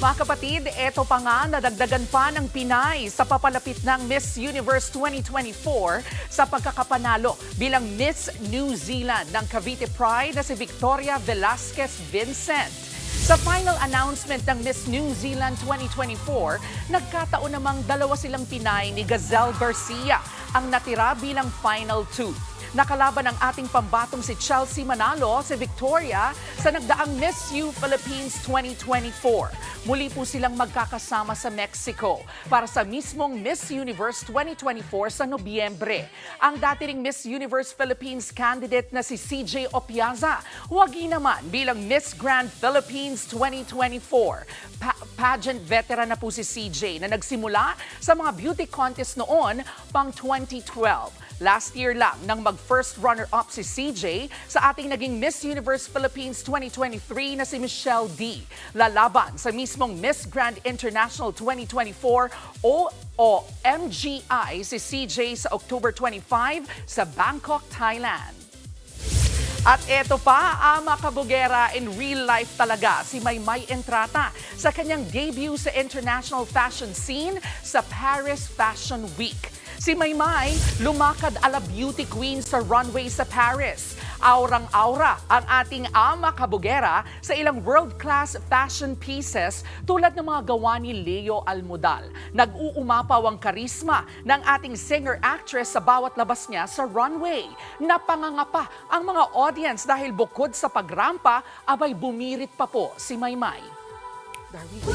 Mga kapatid, eto pa nga, nadagdagan pa ng Pinay sa papalapit ng Miss Universe 2024 sa pagkakapanalo bilang Miss New Zealand ng Cavite Pride na si Victoria Velasquez Vincent. Sa final announcement ng Miss New Zealand 2024, nagkataon namang 2 silang Pinay ni Gazelle Garcia ang natira bilang Final 2. Nakalaban ng ating pambatong si Chelsea Manalo, si Victoria, sa nagdaang Miss U Philippines 2024. Muli po silang magkakasama sa Mexico para sa mismong Miss Universe 2024 sa Nobyembre. Ang dati ring Miss Universe Philippines candidate na si CJ Opiaza, wagi naman bilang Miss Grand Philippines 2024. Pageant veteran na po si CJ na nagsimula sa mga beauty contest noon pang 2012. Last year lang nang mag-first runner-up si CJ sa ating naging Miss Universe Philippines 2023 na si Michelle D. Lalaban sa mismong Miss Grand International 2024 o MGI si CJ sa October 25 sa Bangkok, Thailand. At eto pa, ama kabugera in real life talaga si Maymay Entrata sa kanyang debut sa international fashion scene sa Paris Fashion Week. Si Maymay, lumakad ala beauty queen sa runway sa Paris. Aurang-aura ang ating ama kabugera sa ilang world-class fashion pieces tulad ng mga gawa ni Leo Almodal. Nag-uumapaw ang karisma ng ating singer-actress sa bawat labas niya sa runway. Napangangapa ang mga audience dahil bukod sa pagrampa, abay bumirit pa po si Maymay. There we go.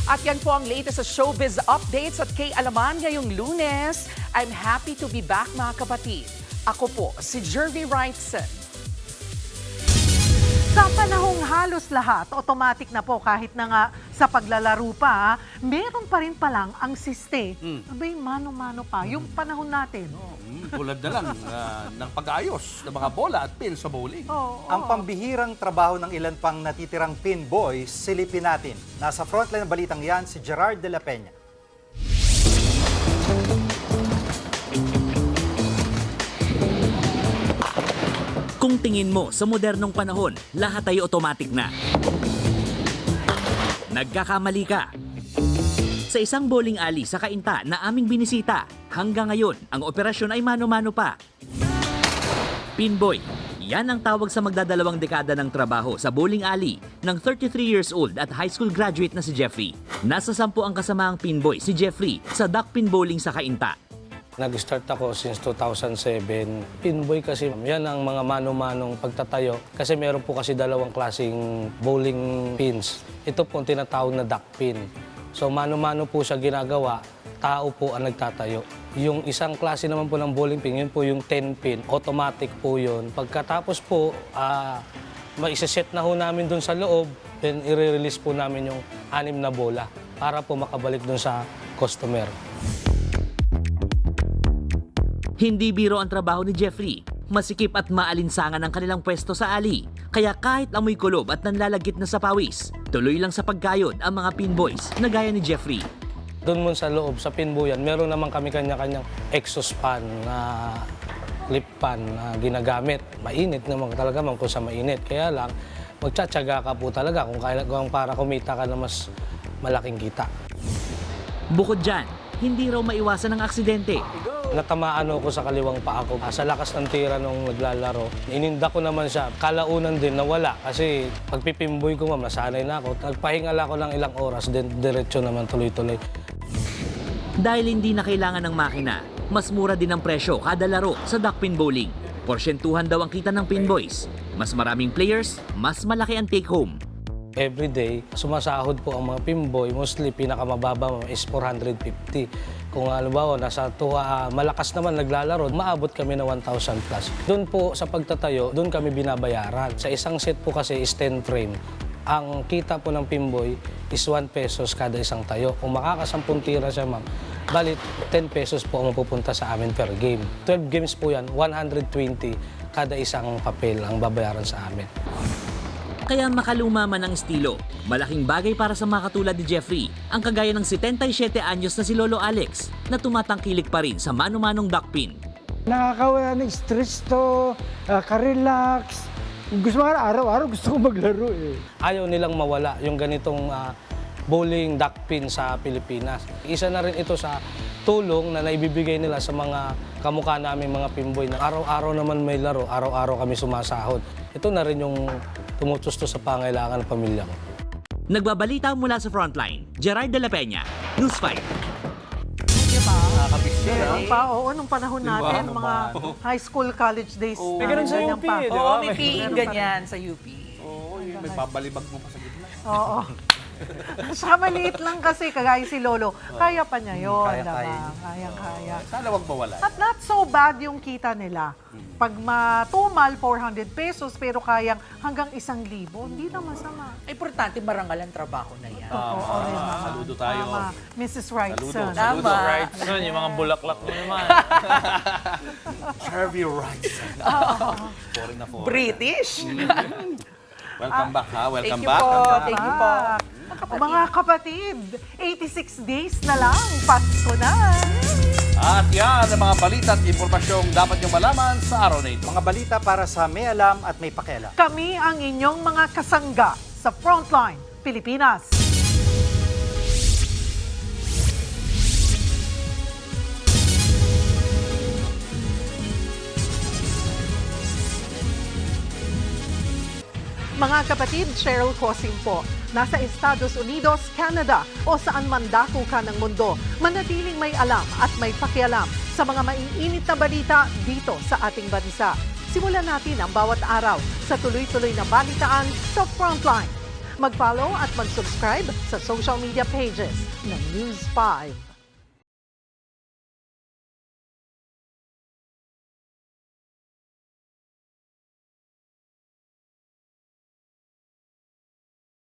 At yan po ang latest sa showbiz updates at kay Alaman ngayong Lunes. I'm happy to be back mga kapatid. Ako po si Jervy Wrightson. Sa panahong halos lahat, automatic na po kahit na nga sa paglalaro pa, meron pa rin palang ang siste. Abay, mano-mano pa. Yung panahon natin. Tulad na lang ng pag-aayos ng mga bola at pin sa bowling. Ang pambihirang trabaho ng ilan pang natitirang pin boys, silipin natin. Nasa frontline ng balitang yan, si Gerard de la Peña. Kung tingin mo sa modernong panahon, lahat ay automatic na. nagkakamali ka. Sa isang bowling alley sa Cainta na aming binisita, hanggang ngayon, ang operasyon ay mano-mano pa. Pinboy, yan ang tawag sa magdadalawang dekada ng trabaho sa bowling alley ng 33 years old at high school graduate na si Jeffrey. Nasa 10 ang kasamaang pinboy si Jeffrey sa duckpin bowling sa Cainta. Nag-start ako since 2007. Pinboy kasi yan ang mga mano-manong pagtatayo kasi meron po kasi dalawang klaseng bowling pins. Ito po ang tinatawag na duck pin. So mano-mano po siya ginagawa, tao po ang nagtatayo. Yung isang klase naman po ng bowling pin, yun po yung 10 pin. Automatic po yun. Pagkatapos po, maisaset na ho namin dun sa loob, then i-release po namin yung 6 na bola para po makabalik dun sa customer. Hindi biro ang trabaho ni Jeffrey. Masikip at maalinsangan ang kanilang pwesto sa alley. Kaya kahit amoy kulob at nanlalagit na sa pawis, tuloy lang sa pagkayod ang mga pinboys na gaya ni Jeffrey. Doon mo sa loob, sa pinboyan, meron naman kami kanya-kanyang exhaust fan na clip fan na ginagamit. Mainit naman talaga kung sa mainit. Kaya lang, magtsatsaga ka po talaga kung para kumita ka na mas malaking kita. Bukod dyan, hindi raw maiwasan ang aksidente. Natamaan ako sa kaliwang paa ko. Sa lakas ng tira nung naglalaro, ininda ko naman siya. Kalaunan din nawala kasi pagpipimboy ko nasanay na ako. Nagpahingal ako ng ilang oras, then diretso naman tuloy-tuloy. Dahil hindi na kailangan ng makina, mas mura din ang presyo kada laro sa duckpin bowling. Porsyentuhan daw ang kita ng pinboys. Mas maraming players, mas malaki ang take-home. Every day, sumasahod po ang mga pinboy. Mostly, pinakamababa is 450. Kung halimbawa, malakas naman naglalaro, maabot kami na 1,000 plus. Doon po sa pagtatayo, doon kami binabayaran. Sa isang set po kasi is 10 frame. Ang kita po ng pinboy is 1 pesos kada isang tayo. Kung makakasampung tira siya, ma'am, balit 10 pesos po ang mapupunta sa amin per game. 12 games po yan, 120 kada isang papel ang babayaran sa amin. Kaya makaluma man ang estilo, malaking bagay para sa mga katulad ni Jeffrey ang kagaya ng 77 anyos na si Lolo Alex na tumatangkilik pa rin sa mano-manong duckpin. Nakakawala ng stress to, ka-relax. Gusto mo araw-araw gusto ko maglaro eh. Ayaw nilang mawala yung ganitong bowling duckpin sa Pilipinas. Isa na rin ito sa tulong na naibibigay nila sa mga kamukha namin mga pinboy na araw-araw naman may laro, araw-araw kami sumasahod. Ito na rin yung tumutusto sa pangailangan ng pamilya ko. Nagbabalita mula sa Frontline, Gerard de la Peña, News 5. Meron pa, oo, nung panahon natin, mga high school, college days. May ganun sa UP, di ba? Oo, may PE ganyan sa UP. Oo, may babalibag mo pa sa gitna. Oo. Siya maliit lang kasi, kagaya si Lolo. Kaya pa niya yun, diba? Kaya. Sana wag mawala. At not so bad yung kita nila. Pag matumal, 400 pesos, pero kayang hanggang 1,000. Hindi na masama. Importante marangal ang trabaho na yan. Saludo tayo. Tama. Mrs. Wrightson. Saludo. Wrightson, yung mga bulaklak mo naman. Harvey Wrightson. Foreign na foreign. British. Welcome back, ha? Welcome Thank you back. po. Thank you po. Mga kapatid, 86 days na lang, Pasko na. At yan ang mga balita at impormasyong dapat niyong malaman sa araw na ito. Mga balita para sa may alam at may pakialam. Kami ang inyong mga kasangga sa Frontline, Pilipinas. Mga kapatid, Cheryl Cosing po. Nasa Estados Unidos, Canada o saan man dako ka ng mundo, manatiling may alam at may pakialam sa mga maiinit na balita dito sa ating bansa. Simulan natin ang bawat araw sa tuloy-tuloy na balitaan sa Frontline. Mag-follow at mag-subscribe sa social media pages ng News 5.